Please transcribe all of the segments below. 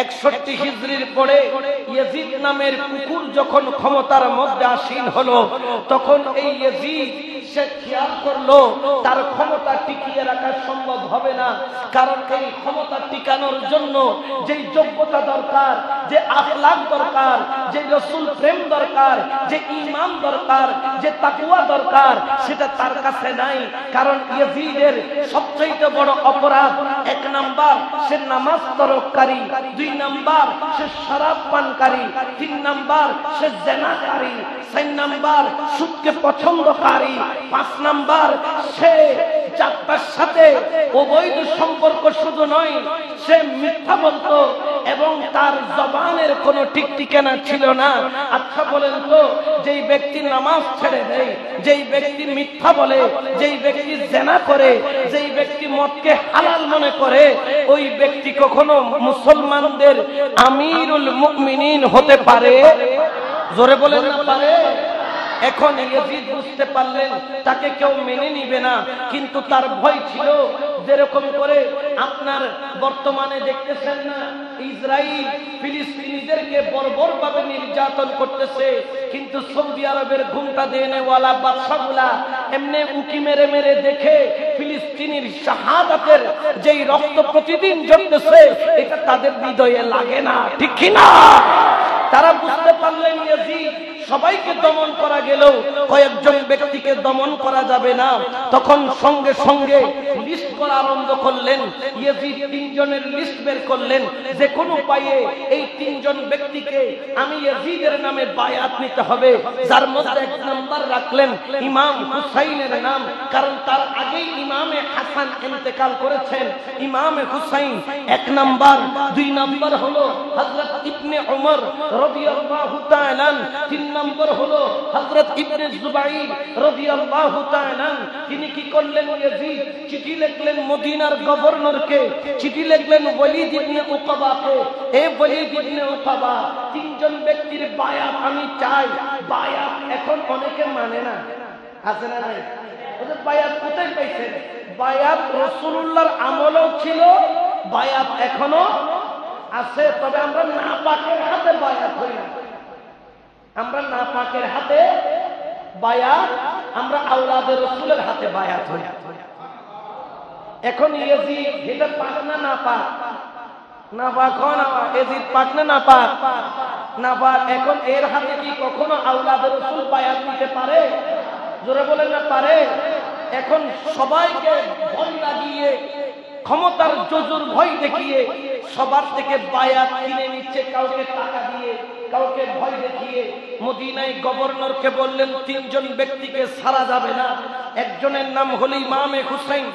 61 হিজরির পরে ইয়াজিদ নামের কুকুর যখন ক্ষমতার মধ্যে আসীন হলো, তখন এই ইয়াজিদ সে খেয়াল করলো তার ক্ষমতা টিকিয়ে রাখা সম্ভব হবে না। কারণ এই ক্ষমতা টিকানোর জন্য যেই যোগ্যতা দরকার, যে আখলাক দরকার, যে রাসূল প্রেম দরকার, যে ঈমান দরকার, যে তাকওয়া দরকার, সেটা তার কাছে নাই। কারণ ইয়াজিদের সবচেয়ে বড় অপরাধ, 1 নাম্বার সে নামাজ তরককারী, 2 নাম্বার সে শরাব পানকারী, 3 নাম্বার সে জিনাকারী, 4 নাম্বার সুদকে পছন্দকারী, 5 নাম্বার সে যাত্রার সাথে অবৈধ সম্পর্ক শুধু নয়, সে মিথ্যা বলতো এবং তার জবানের কোনো ঠিক ঠিকানা ছিল না। আচ্ছা বলেন তো, যেই ব্যক্তি নামাজ ছেড়ে দেয়, যেই ব্যক্তি মিথ্যা বলে, যেই ব্যক্তি জিনা করে, যেই ব্যক্তি মদকে হালাল মনে করে, ওই ব্যক্তি কখনো মুসলমানদের আমিরুল মুমিনিন হতে পারে? জোরে বলেন না পারে? এখন ইয়াজিদ বুঝতে পারলেন তাকে কেউ মেনে নিবে না, কিন্তু তার ভয় ছিল। যেরকম করে আপনার বর্তমানে দেখতেছেন না, ইসরায়েল ফিলিস্তিনিদেরকে বর্বরভাবে নির্যাতন করতেছে, কিন্তু সৌদি আরবের ঘুমটা দেনেওয়ালা বাদশাগুলা এমনি উকি মেরে মেরে দেখে ফিলিস্তিনির শাহাদাতের যেই রক্ত প্রতিদিন ঝরতেছে, এটা তাদের হৃদয়ে লাগে না, ঠিক কি না? তারা বুঝতে পারলেন ইয়াজিদ সবাইকে দমন করা গেল, কয়েকজন ব্যক্তিকে দমন করা যাবে না। তখন সঙ্গে সঙ্গে লিস্ট করা আরম্ভ করলেন। ইয়াজিদ 3 জনের লিস্ট বের করলেন, যে কোনো উপায়ে এই 3 জন ব্যক্তিকে আমি ইয়াজিদের নামে বায়াত নিতে হবে। যার মধ্যে 1 নাম্বার রাখলেন ইমাম হুসাইনের নাম, কারণ তার আগেই ইমামে হাসান ইন্তেকাল করেছেন। ইমামে হুসাইন 1 নাম্বার। 2 নাম্বার হলো হযরত ইবনে উমর রাদিয়াল্লাহু তাআলা। 3 নাম্বার হলো হযরত ইবনে জুবাইর রাদিয়াল্লাহু তাআলা। তিনি কি করলেন? ইয়াজিদ চিঠি লিখলেন মদিনার গভর্নরকে, চিঠি লিখলেন ওয়ালিদ ইবনে উকবাকে। এই ওয়ালিদ ইবনে উকবা, 3 জন ব্যক্তির বায়াত আমি চাই। বায়াত এখন অনেকে মানে না, আছে না নাই? ওদের বায়াত কোথায় পাইছেন? বায়াত রাসূলুল্লাহর আমলেও ছিল, বায়াত এখনো আছে। তবে আমরা নাপাকের হাতে বায়াত হই না, আমরা নাপাকের হাতে বায়াত, আমরা আওলাদের রাসূলের হাতে বায়াত হই। এখন ইয়াজিদ এটা পাক না নাপাক? নাপাক হয় না? ইয়াজিদ পাক না নাপাক? নাপাক। এখন এর হাতে কি কখনো আওলাদের রাসূল বায়াত নিতে পারে? জোরে বলেন না পারে? এখন সবাইকে ভয় লাগিয়ে, ক্ষমতার জোজুর ভয় দেখিয়ে সবার থেকে বায়াত কিনে নিচ্ছে, কাউকে টাকা দিয়ে, কাউকে ভয় দেখিয়ে। মদিনায় গভর্নরকে বললেন 3 জন ব্যক্তিকে ছাড়া যাবে না। একজনের নাম হলো ইমামে হুসাইন,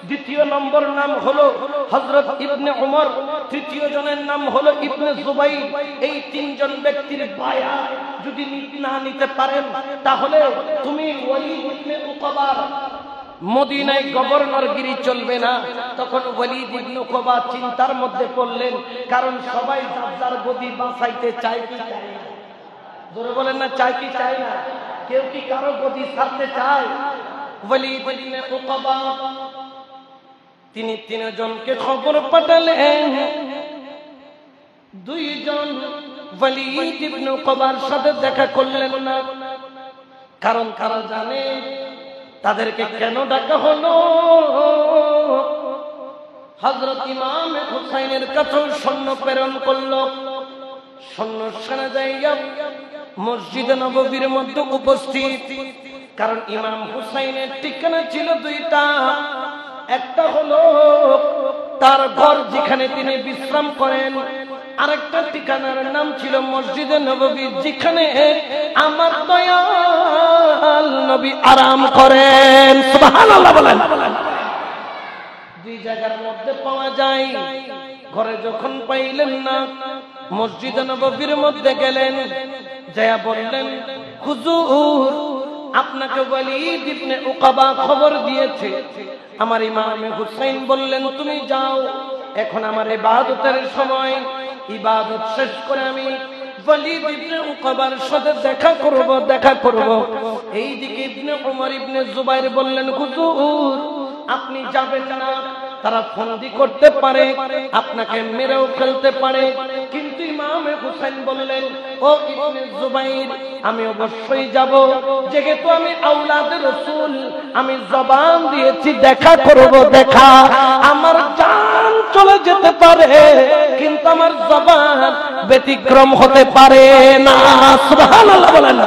2য় নম্বর নাম হলো হযরত ইবনে উমর, 3য় জনের নাম হলো ইবনে জুবাইর। এই 3 জন ব্যক্তির বায়াত যদি না নিতে পারেন, তাহলে তুমি ওয়ালিদ ইবনে উকবা মদিনায় গভর্নরগিরি চলবে না। তখন ওয়ালিদ ইবনে উকবা চিন্তার মধ্যে পড়লেন, কারণ সবাই যার যার গদি বাঁচাইতে চায় কি চায় না? জোরে বলেন না, চায় কি চায় না? কেউ কি কারো গদি ছাড়তে চায়? ওয়ালিদ ইবনে উকবা তিনি 3 জনকে খবর পাঠালেন। 2 জন ওয়ালিদ ইবনে উকবার সাথে দেখা করলেন না, কারণ তারা জানে তাদেরকে কেন ডাকা হলো। হযরত ইমাম হুসাইনের কাছে সৈন্য প্রেরণ করলো। সৈন্য সেনা যাইয়া মসজিদে নববীর মধ্যে উপস্থিত। কারণ ইমাম হুসাইনের ঠিকানা ছিল 2টা। একটা হলো তার ঘর যেখানে তিনি বিশ্রাম করেন, আরেকটা ঠিকানার নাম ছিল মসজিদে নববী, যেখানে আমার দয়াল নবী আরাম করেন। সুবহানাল্লাহ বলেন। 2 জায়গার মধ্যে পাওয়া যায়। ঘরে যখন পাইলেন না, মসজিদে নববীর মধ্যে গেলেন, যায়া বললেন, হুজুর আপনাকে ওয়ালিদ ইবনে উকবা খবর দিয়েছে। আমার ইমামে হুসাইন বললেন, তুমি যাও, এখন আমার ইবাদতের সময়, ইবাদত শেষ করে আমি ওয়ালিদ ইবনে উকবার সাথে দেখা করব। এইদিকে ইবনে উমর ইবনে জুবাইর বললেন, হুজুর আপনি যাবেন না, তারা ফন্দি করতে পারে, আপনাকে মেরেও ফেলতে পারে। ইমামে হুসাইন বললেন, ও ইবনে জুবাইর, আমি অবশ্যই যাব, যেহেতু আমি আওলাদে রাসূল, আমি জবান দিয়েছি দেখা করব, দেখা। আমার জান চলে যেতে পারে, কিন্তু আমার জবান ব্যতিক্রম হতে পারে না। সুবহানাল্লাহ বলেন,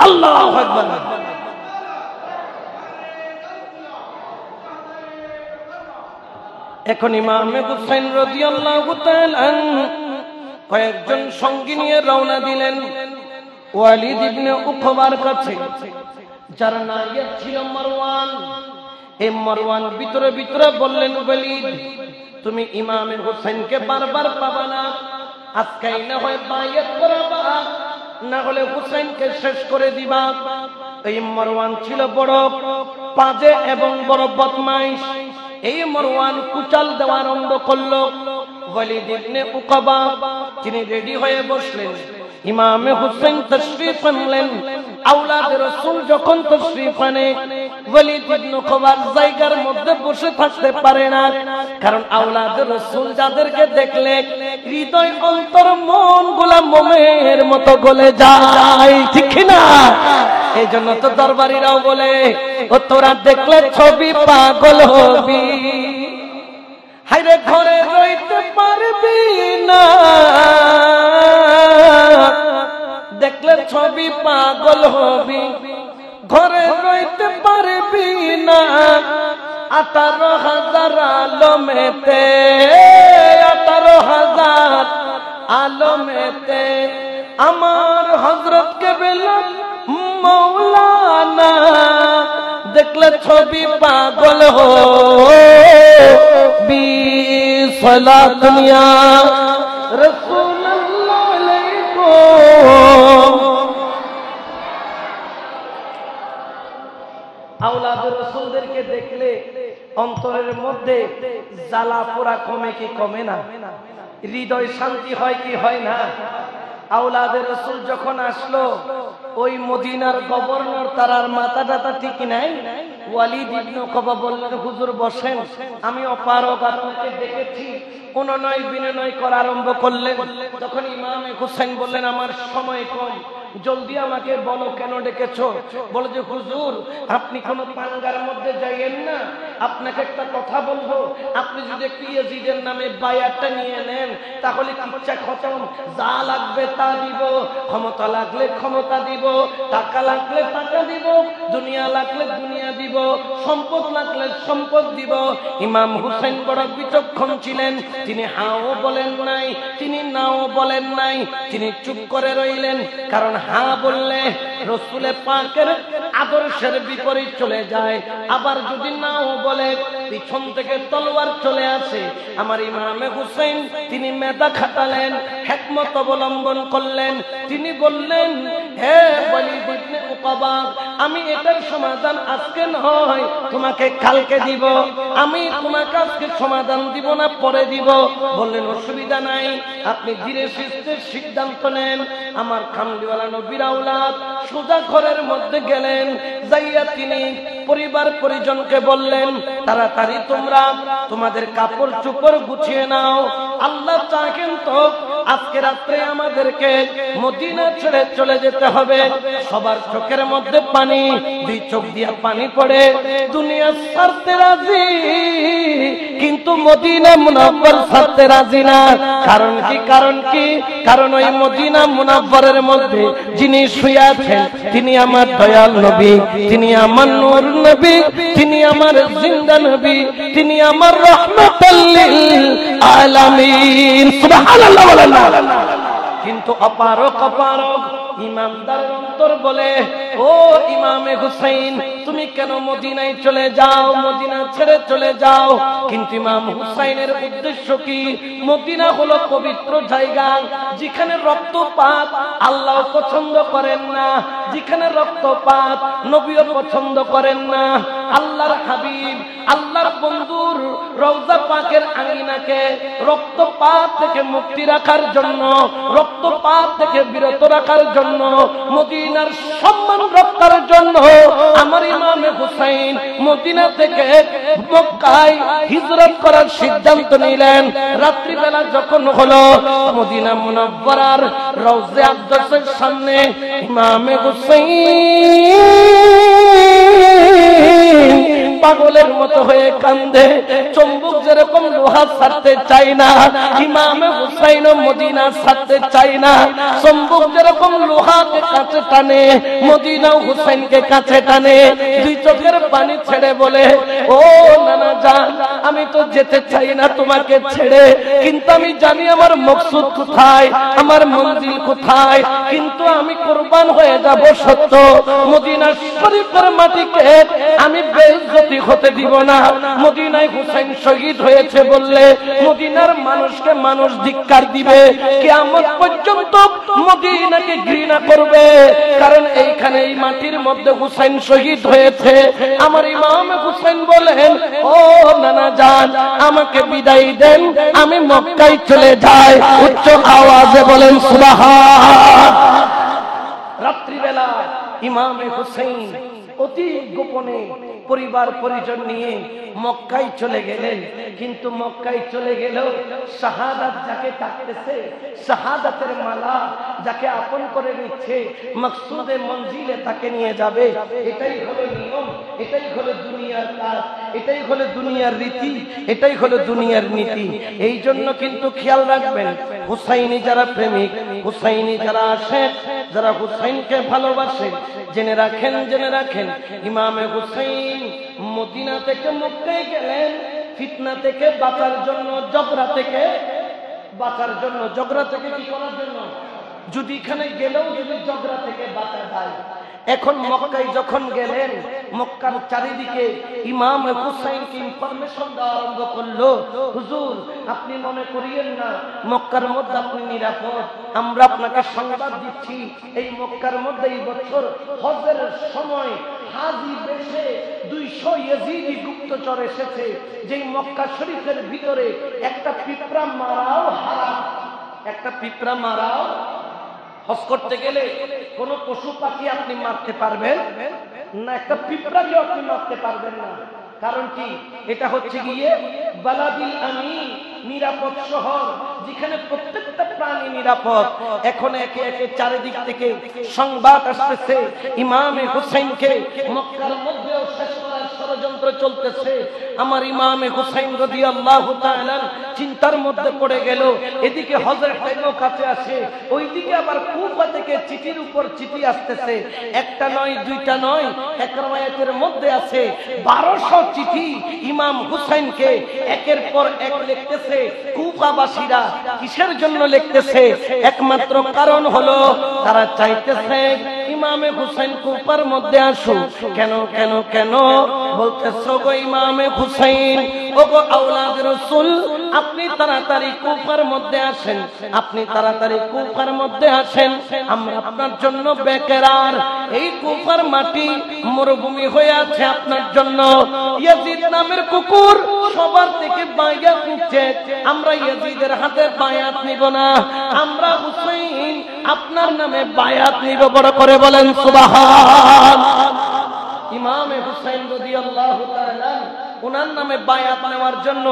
আল্লাহু আকবার। এখন ইমামে হুসাইন রাদিয়াল্লাহু তাআলা আনহু কয়েকজন সঙ্গী নিয়ে রওনা দিলেন ওয়ালিদ ইবনে উকবার কাছে, যার নায়েব ছিল মারওয়ান। এই মারওয়ান ভিতরে ভিতরে বললেন, ওয়ালিদ, তুমি ইমামে হুসাইনকে বারবার পাবা না, আজকেই না হয় বায়াত করাবা, না হলে হুসাইনকে শেষ করে দিবা। এই মারওয়ান ছিল বড় পাজে এবং বড় বদমাইশ। এই মারওয়ান কুচাল দেওয়া আরম্ভ করলো। ওয়ালিদ ইবনে উকবা তিনি রেডি হয়ে বসলেন। ইমামে হুসাইন তশরীফ আনলেন। আওলাদে রাসূল যখন তশরীফ আনে, ওয়ালিদ ইবনে উকবার জায়গার মধ্যে বসে থাকতে পারে না, কারণ আওলাদে রাসূল যাদেরকে দেখলে হৃদয় অন্তর মন গুলা মোমের মতো গলে যায়, ঠিক না? এই জন্য তো দরবারিরাও বলে, ও তোরা দেখলে ছবি পাগল হবি, হায়রে ঘরে রইতে পারবি না, দেখলে ছবি পাগল হবি, ঘরে রইতে পারবি না। 18,000 আলমেতে, 18,000 আলমেতে আমার হযরতকে বেলাল মৌলানা, দেখলে ছবি পাগল হবি। সালাত ইয়া রাসূলুল্লাহ আলাইকুম। আওলাদে রাসূলদেরকে দেখলে অন্তরের মধ্যে জ্বালা পোড়া কমে কি কমে না? হৃদয় শান্তি হয় কি হয় না? আওলাদে রাসূল যখন আসলো, ওই মদিনার গভর্নর তার মাথা টাথা ঠিক নাই। ওয়ালিদ ইবনে উকবা বললেন, হুজুর বসেন, আমি অপারগ, আপনাকে দেখেছি। অনুনয় বিনয় করা আরম্ভ করলেন। তখন ইমামে হুসাইন বললেন, আমার সময় কম, জলদি আমাকে বলো কেন ডেকেছো? বলে যে হুজুর, আপনি কোনো পাঙ্গার মধ্যে যাইয়েন না, আপনাকে একটা কথা বলবো, আপনি যদি একটু ইয়াজিদের নামে বায়াতটা নিয়ে নেন, তাহলে কিচ্ছা খতম, যা লাগবে তা দিব, ক্ষমতা লাগলে ক্ষমতা দিব, টাকা লাগলে টাকা দিব, দুনিয়া লাগলে দুনিয়া দিব, সম্পদ লাগলে সম্পদ দিব। ইমাম হুসাইন বড় বিচক্ষণ ছিলেন। তিনি হাও বলেন নাই, তিনি নাও বলেন নাই, তিনি চুপ করে রইলেন। কারণ হা বললে রাসূলে পাকের আদর্শের বিপরীত চলে যায়, আবার যদি নাও বলে পিছন থেকে তলোয়ার চলে আসে। আমার ইমামে হুসাইন তিনি মেধা খাটালেন, হিকমত অবলম্বন করলেন। তিনি বললেন, হে ওয়ালিদ ইবনে উকবা, আমি এটার সমাধান আজকে নয়, তোমাকে কালকে দিব। আমি তোমাকে আজকে সমাধান দিব না, পরে দিব। বললেন, অসুবিধা নাই, আপনি ধীরে সুস্থে সিদ্ধান্ত নেন। আমার কামলিওয়ালা নবীর আওলাদ সোজা ঘরের মধ্যে গেলেন। যাইয়া তিনি পরিবার পরিজনকে বললেন, তাড়াতাড়ি তোমরা তোমাদের কাপড় চোপড় গুছিয়ে নাও। আল্লাহ চাহেন তো আজকে রাত্রে আমাদেরকে মদিনা ছেড়ে চলে যেতে হবে। সবার চোখের মধ্যে পানি, দুই চোখ দিয়া পানি পড়ে। দুনিয়া ছাড়তে রাজি, কিন্তু মদিনা মুনাওয়ার ছাড়তে রাজি না। কারণ কি? কারণ কি? কারণ ওই মদিনা মুনাওয়ারের মধ্যে যিনি শুয়ে আছেন, তিনি আমার দয়াল নবী, তিনি আমার নূর নবী, তিনি আমার জিন্দা নবী, তিনি আমার রাহমাতুল লিল আলামিন। সুবহানাল্লাহ বলেন না। কিন্তু অপারক অপারক ইমানদার অন্তর বলে, ও ইমামে হুসাইন, তুমি কেন মদিনায় চলে যাও, মদিনা ছেড়ে চলে যাও? কিন্তু ইমাম হুসাইনের উদ্দেশ্য কি? মদিনা হলো পবিত্র জায়গা, যেখানে রক্তপাত আল্লাহ পছন্দ করেন না, যেখানে রক্তপাত নবীও পছন্দ করেন না। আল্লাহর হাবিব, আল্লাহর বন্ধুর রওজা পাকের আঙিনাকে রক্তপাত থেকে মুক্তি রাখার জন্য, রক্তপাত থেকে বিরত রাখার জন্য জন্য, মদিনার সম্মান রক্ষার জন্য আমার ইমামে হুসাইন মদিনা থেকে মক্কায় হিজরত করার সিদ্ধান্ত নিলেন। রাত্রিবেলা যখন হলো, মদিনা মুনাওয়ারার রওজে আকদাসের সামনে ইমামে হুসাইন পাগলের মতো হয়ে কান্দে। চুম্বক যেরকম লোহা ছাড়তে চায় না, ইমামে হুসাইন মদিনা ছাড়তে চায় না। চুম্বক যেরকম লোহাকে কাছে টানে, মদিনা হুসাইনকে কাছে টানে। দুই চোখের পানি ছেড়ে বলে, ও নানা জান, আমি তো যেতে চাই না তোমাকে ছেড়ে, কিন্তু আমি জানি আমার মকসুদ কোথায়, আমার মঞ্জিল কোথায়, কিন্তু আমি কুরবান হয়ে যাব সত্য, মদিনা শরীফের মাটিকে আমি বেইজ্জতি হতে দিব না। মদিনায় হুসাইন শহীদ হয়েছে বললে মদিনার মানুষকে মানুষ ধিক্কার দিবে, কিয়ামত পর্যন্ত মদিনাকে ঘৃণা করবে, কারণ এইখানে এই মাটির মধ্যে হুসাইন শহীদ হয়েছে। আমার ইমাম হুসাইন বলেন, ও নানা জান, আমাকে বিদায় দেন, আমি মক্কায় চলে যাই। উচ্চ আওয়াজে বলেন সুবহান। রাত্রিবেলা ইমামে হুসাইন অতি গোপনে পরিবার পরিজন নিয়ে মক্কায় চলে গেলেন। কিন্তু মক্কায় চলে গেলেও শাহাদাত যাকে থাকতেছে, শাহাদাতের মালা যাকে আপন করে নিচ্ছে, মকসুদে মঞ্জিলে তাকে নিয়ে যাবে। এটাই হলো নিয়ম, এটাই হলো দুনিয়ার কাজ, এটাই হলো দুনিয়ার রীতি, এটাই হলো দুনিয়ার নীতি। এই জন্য কিন্তু খেয়াল রাখবেন, হুসাইনি যারা প্রেমিক, হুসাইনি যারা আশেক, যারা হুসাইনকে ভালোবাসে, জেনে রাখেন, জেনে রাখেন, ইমামে হুসাইন মদিনা থেকে মক্কায় গেলেন ফিতনা থেকে বাঁচার জন্য, ঝগড়া থেকে বাঁচার জন্য। ঝগড়া থেকে কি করার জন্য? যদি এখানে গেলেও যদি ঝগড়া থেকে বাঁচা যায়। এখন মক্কায় যখন গেলেন, মক্কার চারিদিকে ইমাম হুসাইনকে ইনফরমেশন দেওয়া আরম্ভ করলো, হুজুর আপনি মনে করিয়েন না মক্কার মধ্যে আপনি নিরাপদ, আমরা আপনাকে সংবাদ দিচ্ছি, এই মক্কার মধ্যে এই বছর হজের সময় হাজী বেশে 200 ইয়েজিদি গুপ্তচর এসেছে, যেই মক্কা শরীফের ভিতরে একটা পিঁপড়া মারাও হারাম, একটা পিঁপড়া মারাও। হজ করতে গেলে কোন পশু পাখি আপনি মারতে পারবেন না, একটা পিঁপড়াকে আপনি মারতে পারবেন না। কারণ কি? এটা হচ্ছে গিয়ে বালাদিল আমিন, নিরাপদ শহর, যেখানে প্রত্যেকটা প্রাণী নিরাপদ। এখন একে একে চারিদিক থেকে সংবাদ আসতেছে ইমামে হুসাইনকে মক্কার মধ্যেও শেষ করার ষড়যন্ত্র চলতেছে। আমার ইমামে হুসাইন রাদিয়াল্লাহু তাআলা চিন্তার মধ্যে পড়ে গেল। এদিকে হজের টাইমও কাছে আসে, ওইদিকে আবার কুফা থেকে চিঠির উপর চিঠি আসতেছে। একটা নয়, দুইটা নয়, এক রওয়ায়াতের মধ্যে আছে 1200 চিঠি ইমাম হুসাইনকে একের পর এক লিখতেছে কুফাবাসীরা। কিসের জন্য লিখতেছে? একমাত্র কারণ হলো তারা চাইতেছে ইমামে হুসাইন কুফার মধ্যে আসুক। কেন কেন কেন বলতেছো গো ইমামে হুসাইন, ওগো আওলাদ রাসূল, আপনি তাড়াতাড়ি কুফার মধ্যে আসেন, আপনি তাড়াতাড়ি কুফার মধ্যে আসেন, আমরা আপনার জন্য বেকেরার। এই কুফার মাটি মরুভূমি হয়ে আছে আপনার জন্য। ইয়াজিদ নামের কুকুর সবার থেকে বায়াত নিচ্ছে, আমরা ইয়াজিদের হাতে বায়াত নিব না, আমরা হুসাইন আপনার নামে বায়াত নিব। বড় করে বলেন সুবহান। ইমামে হুসাইন রাদিয়াল্লাহু তাআলা ওনার নামে বায়াত নেওয়ার জন্য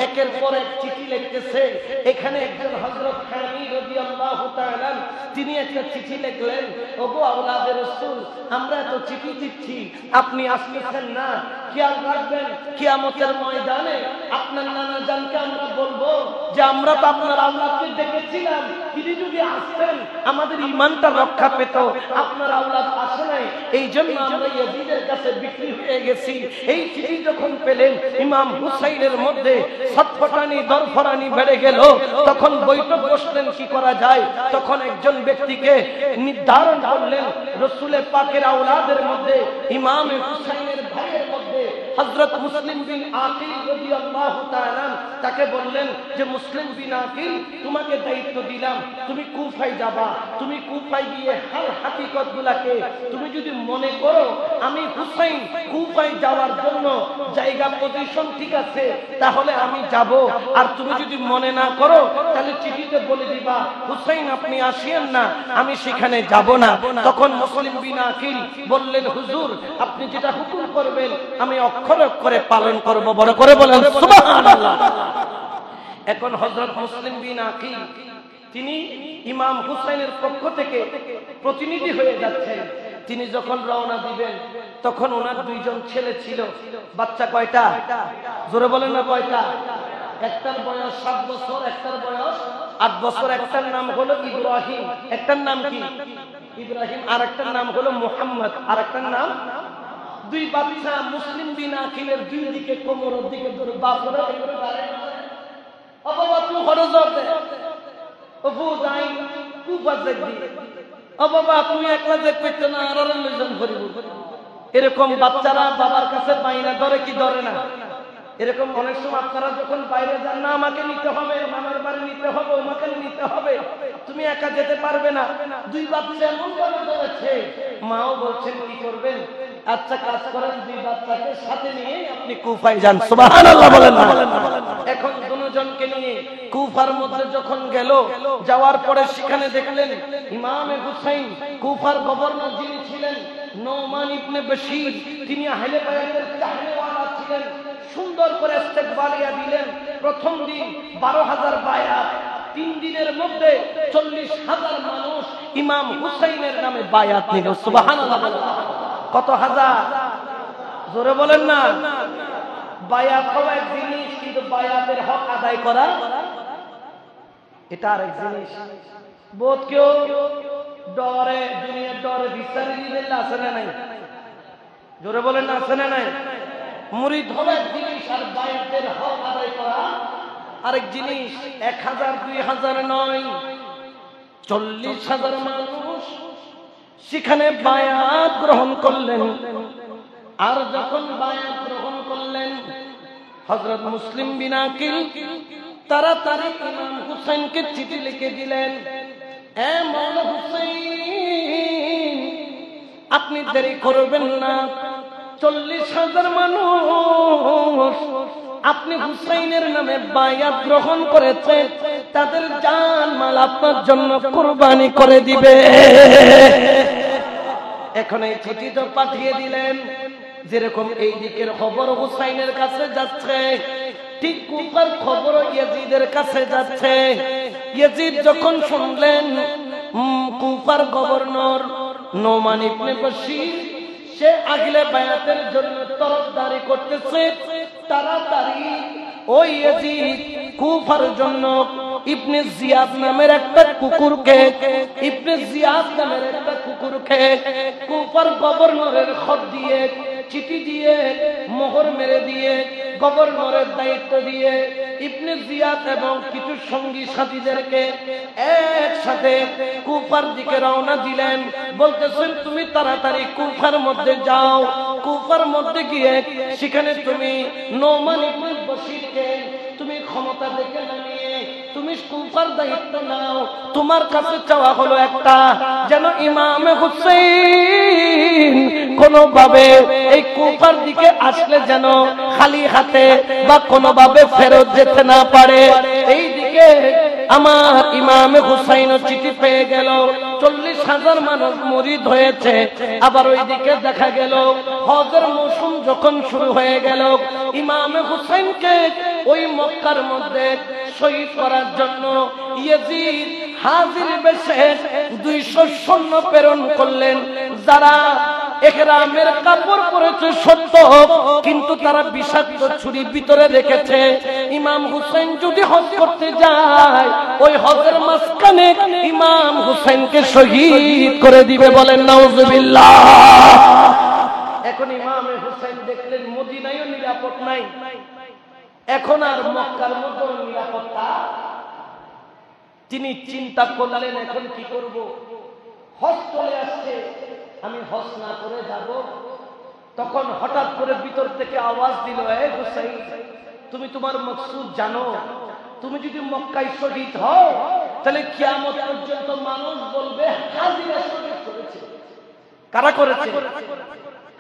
একের পর এক চিঠি লিখতেছে। এখানে একজন হযরত খানি রাদিয়াল্লাহু তাআলা তিনি একটা চিঠি লিখলেন, ওগো আওলাদে রাসূল, আমরা তো চিঠি দিচ্ছি, আপনি আসছেন না। খেয়াল রাখবেন, কিয়ামতের ময়দানে আপনার নানা জানকে আমরা বলবো যে আমরা তো আপনার আওলাদকে দেখেছিলাম, তিনি যদি আসতেন আমাদের ঈমানটা রক্ষা পেত, আপনার আওলাদ আসে নাই, এই জন্য আমরা ইয়াজিদের কাছে বিক্রি হয়ে গেছি। এই চিঠি যখন পেলেন ইমাম হুসাইনের মধ্যে ছটফটানি দরফরানি বেড়ে গেল। তখন বৈঠক বসলেন কি করা যায়। তখন একজন ব্যক্তিকে নির্ধারণ করলেন, রাসূলের পাকের আওলাদের মধ্যে ইমাম হুসাইনের ভাইয়ের মধ্যে হযরত মুসলিম বিন আকিল রাদিয়াল্লাহু তাআলা তাকে বললেন যে মুসলিম বিন আকিল, তোমাকে দায়িত্ব দিলাম, তুমি কুফায় যাবা, তুমি কুফায় গিয়ে হাল হাকিকতগুলোকে তুমি যদি মনে করো আমি হুসাইন কুফায় যাওয়ার জন্য জায়গা পজিশন ঠিক আছে, তাহলে আমি যাব। আর তুমি যদি মনে না করো তাহলে চিঠিতে বলে দিবা হুসাইন আপনি আসিয়েন না, আমি সেখানে যাব না। তখন মুসলিম বিন আকিল বললেন, হুজুর আপনি যেটা হুকুম করবেন আমি অক্ষরে অক্ষরে পালন করব। বড় করে বলেন সুবহানাল্লাহ। এখন হযরত মুসলিম বিন আকিল তিনি ইমাম হুসাইনের পক্ষ থেকে প্রতিনিধি হয়ে যাচ্ছেন। তিনি যখন রওনা দিবেন তখন ওনার দুইজন ছেলে ছিল। বাচ্চা কয়টা? জোরে বলেন না কয়টা? একটার বয়স 7 বছর, একটার বয়স 8 বছর। একটার নাম হলো ইব্রাহিম, একটার নাম কি ইব্রাহিম, আর একটার নাম হলো মুহাম্মদ, আর একটার নাম। দুই বাচ্চা মুসলিম বিন আকিলের দুই দিকে কোমরের দিকে ধরে বাপরা এগুলো দাঁড়ায়। ও বাবা তুই খরচ হবে, ও বউ যাই কুফা দেখবি, ও বাবা তুই একলা দেখতে না আর লইজন করিব। এরকম বাচ্চারা বাবার কাছে বাইনা ধরে কি ধরে না? এরকম অনেক সময় আপনারা যখন বাইরে যান, না আমাকে নিতে হবে, মামার বাড়ি নিতে হবে, আমাকে নিতে হবে, তুমি একা যেতে পারবে না। দুই বাচ্চা এমন ভাবে ধরেছে, মাও বলছেন কি করবেন? আচ্ছা কাজ করেন, দুই বাচ্চাকে সাথে নিয়ে আপনি কুফায় যান। সুবহানাল্লাহ বলেন না। এখন দুজনকে নিয়ে কুফার মধ্যে যখন গেল, যাওয়ার পরে সেখানে দেখলেন ইমামে হুসাইন, কুফার গভর্নর যিনি ছিলেন নোমান ইবনে বশীর, তিনি আহলে বায়াতের চাহনেওয়ালা ছিলেন। সুন্দর করে ইস্তেকবালিয়া দিলেন। প্রথম দিন 12,000 বায়াত, 3 দিনের মধ্যে 40,000 মানুষ ইমাম হুসাইনের নামে বায়াত নিল। সুবহানাল্লাহ। কত হাজার? জোরে বলেন না। বায়াত হওয়া এক জিনিস, কিন্তু বায়াতের হক আদায় করা এটা আরেক জিনিস। বোধ কেউ ডরে, দুনিয়ার ডরে বিচারি দিবেন আছে না নাই? জোরে বলেন না, আছে না নাই? মুরিদ হওয়া এক জিনিস, আর বায়াতের হক আদায় করা আরেক জিনিস। 1000 2000 নয়, 40,000 মানুষ সেখানে বায়াত গ্রহণ করলেন। আর যখন বায়াত গ্রহণ করলেন, হযরত মুসলিম বিন আকিল তাড়াতাড়ি ইমাম হুসাইনকে চিঠি লিখে দিলেন, এ মওলা হুসাইন আপনি দেরি করবেন না, 40,000 মানুষ আপনি হুসাইনের নামে বায়াত গ্রহণ করেছে, তাদের জান মাল আপনার জন্য কুরবানি করে দিবে। এখন এই চিঠি তো পাঠিয়ে দিলেন। যেরকম এই দিকের খবর হুসাইনের কাছে যাচ্ছে, ঠিক কুফার খবর ইয়াজিদের কাছে যাচ্ছে। ইয়াজিদ যখন শুনলেন কুফার গভর্নর নোমান ইবনে বশীর সে আহলে বায়াতের জন্য তরফদারি করতেছে, তাড়াতাড়ি ওই ইয়াজিদ কুফার জন্য ইবনে জিয়াদ নামের একটা কুকুরকে, ইবনে জিয়াদ নামের একটা কুকুরকে কুফার গভর্নরের খত দিয়ে, চিঠি দিয়ে, মোহর মেরে দিয়ে, গভর্নরের দায়িত্ব দিয়ে ইবনে জিয়াদ এবং কিছু সঙ্গী সাথীদেরকে একসাথে কুফার দিকে রওনা দিলেন। বলতেছেন তুমি তাড়াতাড়ি কুফার মধ্যে যাও, কুফার মধ্যে গিয়ে সেখানে তুমি নোমান ইবনে বশীরকে তুমি ক্ষমতা দেখে নামিয়ে তুমি কুফার দায়িত্ব নাও। তোমার কাছে চাওয়া হলো একটা, যেন ইমামে হুসাইন কোনোভাবে এই কুফার দিকে আসলে যেন খালি হাতে বা কোনোভাবে ফেরত যেতে না পারে। এই দিকে আমার ইমামে হুসাইন চিঠি পেয়ে গেল, 40,000 মানুষ মুরিদ হয়েছে। আবার ওইদিকে দেখা গেল হজের মৌসুম যখন শুরু হয়ে গেল, ইমামে হুসাইনকে ওই মক্কার মধ্যে শহীদ করার জন্য ইয়াজিদ হাজির বেশে 200 সৈন্য প্রেরণ করলেন, যারা ইহরামের কাপড় পরেছে সত্য, কিন্তু তারা বিষাক্ত ছুরি ভিতরে রেখেছে। ইমাম হুসাইন যদি হজ করতে যায়, ওই হজের মাঝখানে ইমাম হুসাইনকে শহীদ করে দিবে। বলেন নাউজুবিল্লাহ। এখন ইমাম হুসাইন দেখলেন মদিনায়ও নিরাপদ নাই, এখন আর মক্কার মধ্যে নিরাপত্তা। তিনি চিন্তা করলেন এখন কি করব, হজ চলে আসছে, আমি হজ না করে যাব। তখন হঠাৎ করে ভিতর থেকে আওয়াজ দিল, হে হুসাইন তুমি তোমার মকসুদ জানো? তুমি যদি মক্কায় শহীদ হও তাহলে কিয়ামত পর্যন্ত মানুষ বলবে হাজিরা শহীদ করেছে। কারা করেছে?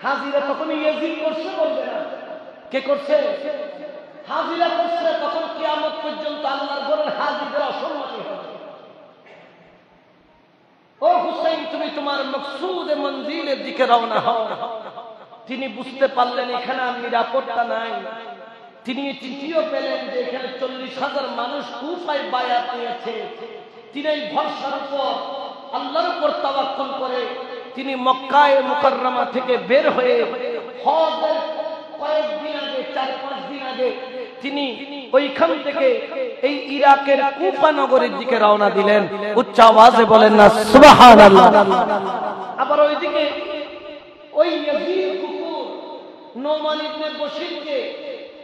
হাজিরা তখন ইয়াজিদ করছে বলবে না, কে করছে? হাজিরা করছে। তখন কিয়ামত পর্যন্ত আল্লাহর ঘরের হাজিদের অসম্মানী হবে। তোমার মকসুদ মঞ্জিলের দিকে রওনা হও। তিনি বুঝতে পারলেন এখানে আর নিরাপত্তা নাই। তিনি চিঠিও পেলেন যে এখানে 40,000 মানুষ কুফায় বায়াত নিয়েছে। তিনি এই ভরসার উপর আল্লাহর উপর তাওয়াক্কুল করে তিনি মক্কায়ে মুকাররমা থেকে বের হয়ে হজের কয়েকদিন আগে 4-5 দিন আগে তিনি ওইখান থেকে এই ইরাকের কুফা নগরীর দিকে রওনা দিলেন। উচ্চ আওয়াজে বলেন না সুবহানাল্লাহ। আবার ওইদিকে ওই ইয়াজিদ কুকুর নোমান ইবনে বশিরকে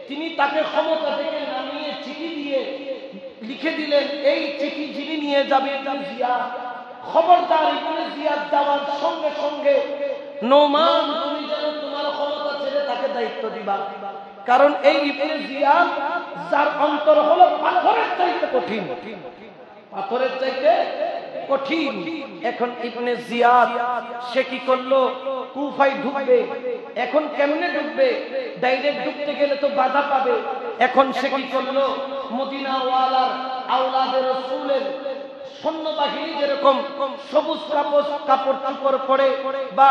তিনি তাকে ক্ষমতা থেকে নামিয়ে চিঠি দিয়ে লিখে দিলেন, এই চিঠি যিনি নিয়ে যাবে ইবনে জিয়াদ, খবরদার ইবনে জিয়াদ যাওয়ার সঙ্গে সঙ্গে নোমান তুমি যেন তোমার ক্ষমতা ছেড়ে তাকে দায়িত্ব দিবা, কারণ এই ইবনে জিয়াদ যার অন্তর হলো পাথরের চাইতে কঠিন, পাথরের চাইতে কঠিন। এখন ইবনে জিয়াদ সে কি করলো, কুফায় ঢুকবে। এখন কেমনে ঢুকবে? ডাইরেক্ট ঢুকতে গেলে তো বাধা পাবে। এখন সে কি করলো, মদিনা ওয়ালার আওলাদে রাসূলের সৈন্যবাহিনী যেরকম সবুজ কাপড় চোপড় পরে বা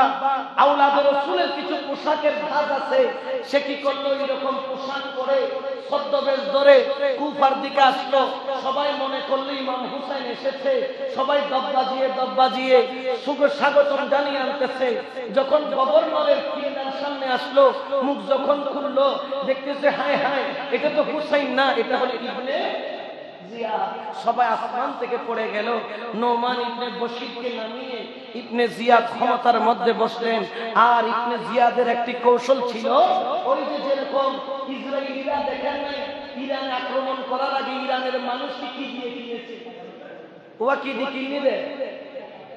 আওলাদে রাসূলের কিছু পোশাকের ধাজ আছে, সে কি করলো, এরকম পোশাক পরে ছদ্মবেশ ধরে কুফার দিকে আসলো। সবাই মনে করলো ইমাম হুসাইন এসেছে, সবাই দববাজিয়ে স্বাগতম জানিয়ে আনতেছে। যখন গভর্নরের কিনার সামনে আসলো, মুখ যখন খুললো, দেখতেছে হায় হায়, এটা তো হুসাইন না, এটা হলো ইবনে জিয়াদ। সবাই আসমান থেকে পড়ে গেল। নোমান ইবনে বশিরকে নামিয়ে ইবনে জিয়াদ ক্ষমতার মধ্যে বসলেন। আর ইবনে জিয়াদের একটি কৌশল ছিল, ওই যে যেরকম ইসরায়েলিরা দেখেন নাই ইরান আক্রমণ করার আগে ইরানের মানুষকে কি দিয়ে কিনেছে, ওয়া কি দিয়ে কিনে দেয়,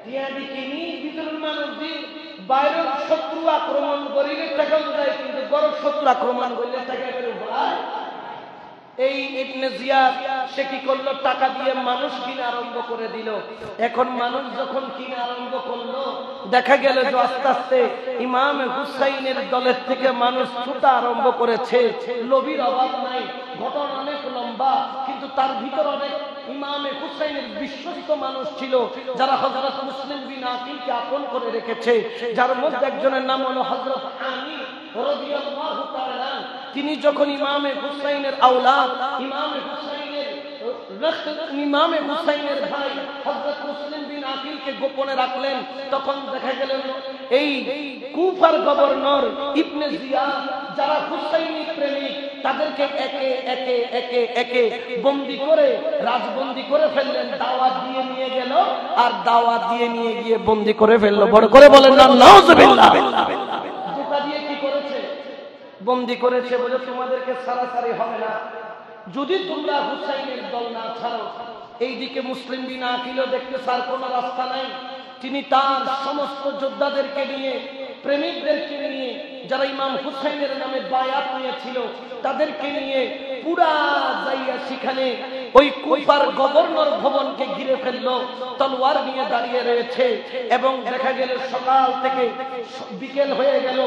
টিয়াদি কিনি ভিতরের মানুষ দিয়ে বাইরের শত্রু আক্রমণ করিলে টাকা যায়, কিন্তু বড় শত্রু আক্রমণ করলে টাকা বের হয়। এই ইবনে জিয়াদ সে কি করলো, টাকা দিয়ে মানুষ কিনা আরম্ভ করে দিল। এখন মানুষ যখন কিনা আরম্ভ করলো, দেখা গেল যে আস্তে আস্তে ইমাম হুসাইনের দলের থেকে মানুষ ছুটা আরম্ভ করেছে। লোভীর অভাব নাই, ঘটনা অনেক লম্বা, কিন্তু তার ভিতর অনেক ইমামে হুসাইনের বিশ্বস্ত মানুষ ছিল যারা হযরত মুসলিম বিন আকিলকে আপন করে রেখেছে, যার মধ্যে একজনের নাম হলো হযরত আলী রাদিয়াল্লাহু তাআলা। তিনি যখন ইমামে হুসাইনের আওলাদ, ইমামে হুসাইনের ভাই হযরত মুসলিম বিন আকিলকে গোপনে রাখলেন, তখন দেখা গেল এই কুফার গভর্নর ইবনে জিয়াদ যারা হুসাইনি প্রেমিক তাদেরকে একে বন্দী করে রাজবন্দী করে ফেললেন। দাওয়াত দিয়ে নিয়ে গেল, আর দাওয়াত দিয়ে নিয়ে গিয়ে বন্দী করে ফেললো। বড় করে বলেন না নাউজুবিল্লাহ। ধোঁকা দিয়ে কি করেছে, বন্দী করেছে, বলে তোমাদেরকে সারাসারি হবে না যদি তোমরা হুসাইনের দল না ছাড়ো। এইদিকে মুসলিম বিন আকিলও দেখতে সার কোনো রাস্তা নাই। তিনি তার সমস্ত যোদ্ধাদেরকে নিয়ে, প্রেমিকদেরকে নিয়ে, যারা ইমাম হুসাইনের নামে বায়াত নিয়েছিল তাদেরকে নিয়ে পুরা যাইয়া সেখানে ওই কুফার গভর্নর ভবনকে ঘিরে ফেললো, তলোয়ার নিয়ে দাঁড়িয়ে রয়েছে। এবং দেখা গেল সকাল থেকে বিকেল হয়ে গেল।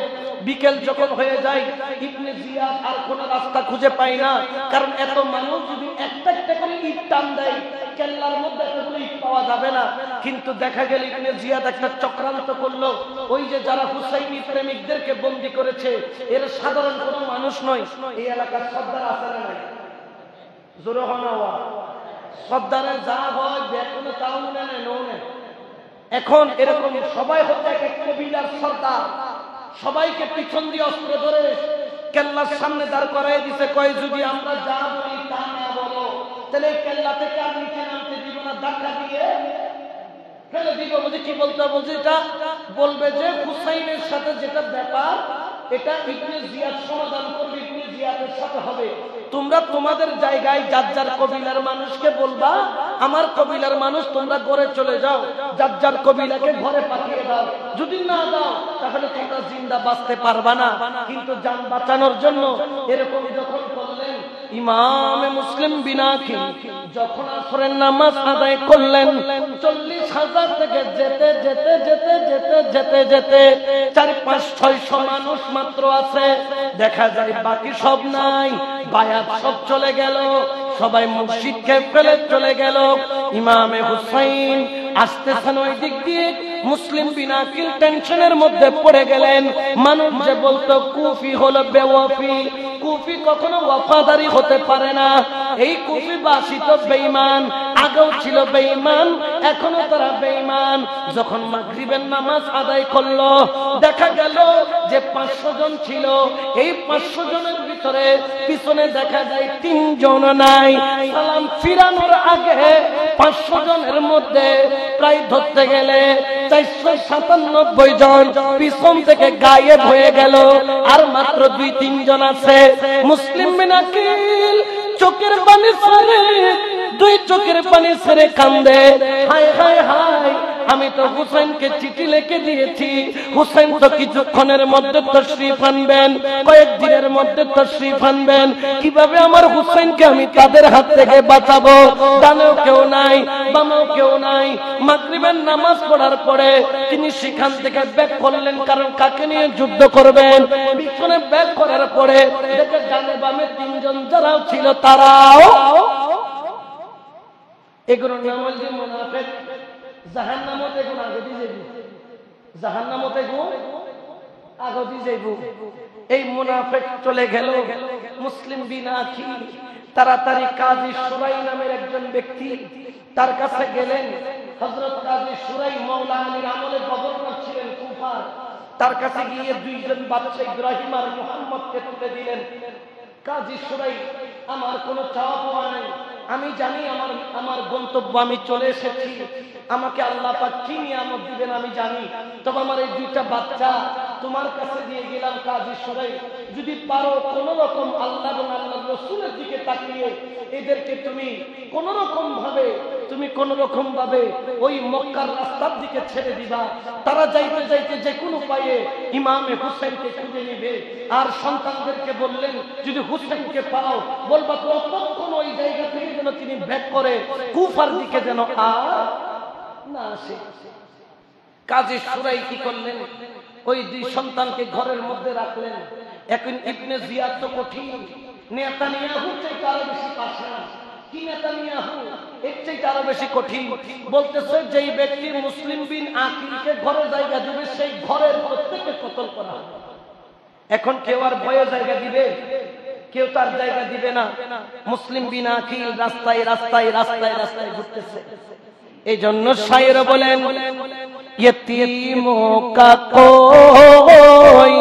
বিকেল যখন হয়ে যায়, ইবনে জিয়াদ আর কোনো রাস্তা খুঁজে পায় না, কারণ এত মানুষ যদি একটা একটা করে ইট টান দেয় কেল্লার মধ্যে এতগুলো ইট পাওয়া যাবে না। কিন্তু দেখা গেল ইবনে জিয়াদ একটা চক্রান্ত করলো। ওই যে যারা হুসাইনি প্রেমিকদেরকে বন্দী করেছে এরা সাধারণ কোনো মানুষ নয়। এই এলাকার সর্দার আছে না নাই, জোরে হনা সর্দারের যা হয় কোনো তাও মনে নেই, এখন এরকম সবাই হচ্ছে এক কবিলার সর্দার। সবাইকে পিছন দিয়ে অস্ত্র ধরে কেল্লার সামনে দাঁড় করাই দিছে। কয় যদি আমরা যা বলি তা না বলো তাহলে কেল্লা থেকে আর নিচে নামতে দিব না, ধাক্কা দিয়ে ফেলে দিব। বুঝি কি বলতে বলছি, এটা বলবে যে হুসাইনের সাথে যেটা ব্যাপার এটা ইবনে জিয়াদ সমাধান করবে, ইবনে জিয়াদের সাথে হবে। তোমরা তোমাদের জায়গায় যার যার কবিলার মানুষকে বলবা, আমার কবিলার মানুষ তোমরা ঘরে চলে যাও, যার যার কবিলাকে ঘরে পাঠিয়ে দাও। যদি না দাও তাহলে তোমরা জিন্দা বাঁচতে পারবা না। কিন্তু জান বাঁচানোর জন্য এরকম যখন করলেন, ইমামে মুসলিম বিন আকিল যখন আসরের নামাজ আদায় করলেন, 40,000 থেকে যেতে যেতে যেতে যেতে যেতে যেতে 4-5-600 মানুষ মাত্র আছে। দেখা যায় বাকি সব নাই, বায়াত সব চলে গেল। সবাই মুর্শিদকে ফেলে চলে গেল। ইমামে হুসাইন আসতেছেন ওই দিক দিয়ে, মুসলিম বিন আকিল টেনশনের মধ্যে পড়ে গেলেন। মানুষ যে বলতো কুফি হলো বেওয়াফি, কুফি কখনো ওয়াফাদারি হতে পারে না। এই কুফি বাসী তো বেঈমান, আগেও ছিল বেঈমান, এখনো তারা বেঈমান। যখন মাগরিবের নামাজ আদায় করলো, দেখা গেল যে 500 জন ছিল। এই 500 জনের ভিতরে পিছনে দেখা যায় 3 জন নাই। সালাম ফিরানোর আগে 500 জনের মধ্যে প্রায় ধরতে গেলে 497 জন পিছন থেকে গায়েব হয়ে গেল। আর মাত্র 2-3 জন আছে। মুসলিম বিন আকিল চোখের পানি ছেড়ে, 2 চোখের পানি ছেড়ে কান্দে, হায় হায় হায়, আমি তো হুসাইনকে চিঠি লিখে দিয়েছি, হুসাইন তো কিছুক্ষণের মধ্যে তশরিফ আনবেন, কয়েকদিনের মধ্যে তশরিফ আনবেন, কিভাবে আমার হুসাইনকে আমি তাদের হাত থেকে বাঁচাবো? ডানেও কেউ নাই, বামেও কেউ নাই। মাগরিবের নামাজ পড়ার পরে তিনি সেখান থেকে ব্যাক করলেন, কারণ কাকে নিয়ে যুদ্ধ করবেন। পিছনে ব্যাক করার পরে দেখে ডানে বামে 3 জন যারাও ছিল তারাও এগুলোর নাম হল যে মুনাফিক। জাহান্নামতে গুণ আগে দিয়ে যাইব, জাহান্নামতে গুণ আগে দিয়ে যাইব। এই মুনাফিক চলে গেল। মুসলিম বিন আকিল তাড়াতাড়ি কাজী সুরাই নামের একজন ব্যক্তি, তার কাছে গেলেন। হযরত কাজী সুরাই মাওলা আলীর আমলে গভর্নর ছিলেন কুফার। তার কাছে গিয়ে 2 জন বাদশা ইব্রাহিম আর মুহাম্মদকে তুলে দিলেন। কাজী সুরাই, আমার কোনো চাওয়া পাওয়া নেই, আমি জানি আমার গন্তব্য আমি চলে এসেছি, আমাকে আল্লাহ পাক কি নিয়ামত দিবেন আমি জানি, তবে আমার এই 2টা বাচ্চা তোমার কাছে দিয়ে গেলাম কাজী সুরাই, যদি পারো কোন রকম আল্লাহ এবং আল্লাহর রাসূলের দিকে তাকিয়ে এদেরকে তুমি কোন রকম ভাবে ওই মক্কার রাস্তার দিকে ছেড়ে দিবা। তারা যাইতে যাইতে যে কোনো উপায়ে ইমামে হুসাইনকে খুঁজে নেবে। আর সন্তানদেরকে বললেন, যদি হুসাইনকে পাও বলবা ততক্ষণ ওই জায়গা থেকে যেন তিনি ব্যাক করে কুফার দিকে যেন আর না আসে। কাজী সুরাই কি করলেন, ওই 2 সন্তানকে ঘরের মধ্যে রাখলেন। এখন ইবনে জিয়াদ তো কঠিন, নেতানিয়াহু চাইতে আরো বেশি পাশা, কি নেতানিয়াহু এর চাইতে আরো বেশি কঠিন। বলতেছে যেই ব্যক্তি মুসলিম বিন আকিলকে ঘরে জায়গা দিবে, সেই ঘরের প্রত্যেককে কতল করা হবে। এখন কেউ আর ভয়ে জায়গা দিবে? কেউ তার জায়গা দিবে না। মুসলিম বিন আকিল রাস্তায় রাস্তায় রাস্তায় রাস্তায় ঘুরতেছে। এই জন্য শায়ের বলেন, यतीमों का कोई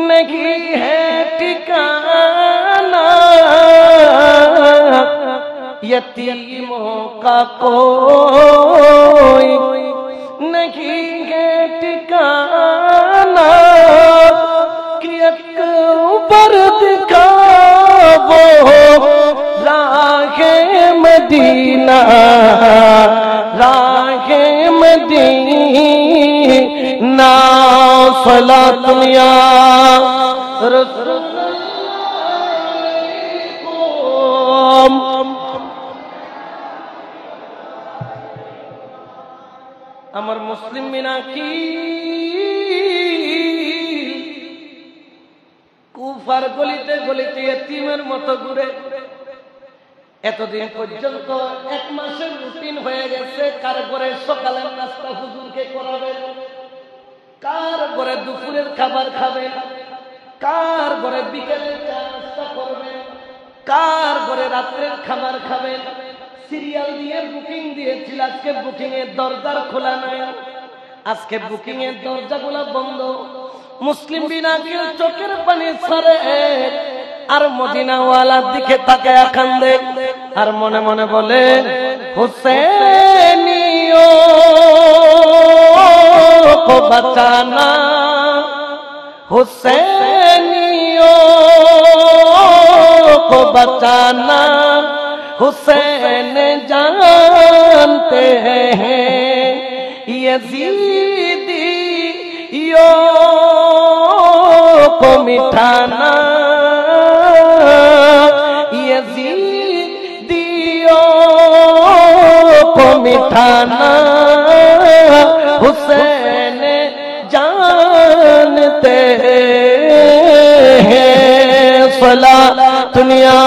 नहीं है ठिकाना, यतीमों का कोई नहीं है ठिकाना, कि अकबर दिखावो राहे मदीना, राहे मदीना, सलातुन या रसूलल्लाह। আমার মুসলিম বিন আকিল কুফার গলিতে গলিতে এতিমের মতো ঘুরে। এতদিন পর্যন্ত 1 মাসের রুটিন হয়ে গেছে, কার ঘরে সকালের নাস্তা হুজুরকে করাবেন, কার ঘরে দুপুরের খাবার খাবেন, কার ঘরে বিকেলের চা নাস্তা করবেন, কার ঘরে রাত্রের খাবার খাবেন। সিরিয়াল দিয়ে বুকিং দিয়েছিল, আজকে বুকিং এর দরজা খোলা নাই, আজকে বুকিং এর দরজাগুলো বন্ধ। মুসলিম বিন আকিল চোখের পানি ছাড়ে আর মদিনাওয়ালার দিকে তাকায় কান্দে আর মনে মনে বলে, হুসैनियों को बचाना, हुसैनियों को बचाना, हुसैन जानते हैं यजीदियों को मिटाना, यजीदियों को मिटाना, हुसैन जानते हैं। सलातुन या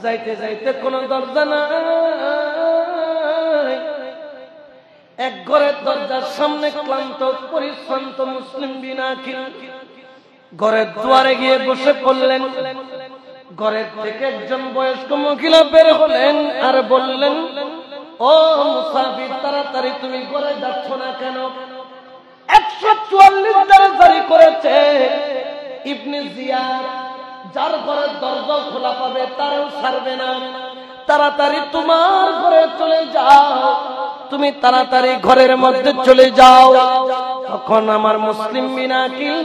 যাইতে যাইতে কোনো দরজা নাই। এক ঘরের দরজার সামনে ক্লান্ত পরিশ্রান্ত মুসলিম বিন আকিল ঘরের দুয়ারে গিয়ে বসে পড়লেন। ঘরের থেকে একজন বয়স্ক মহিলা বের হলেন আর বললেন, ও মুসাফির, তাড়াতাড়ি তুমি ঘরে যাচ্ছ না কেন? 144 দ্বারা জারি করেছে ইবনে জিয়াদ, যার ঘরের দরজা খোলা পাবে তারও ছাড়বে না। তাড়াতাড়ি তোমার ঘরে চলে যাও, তুমি তাড়াতাড়ি ঘরের মধ্যে চলে যাও। তখন আমার মুসলিম বিন আকিল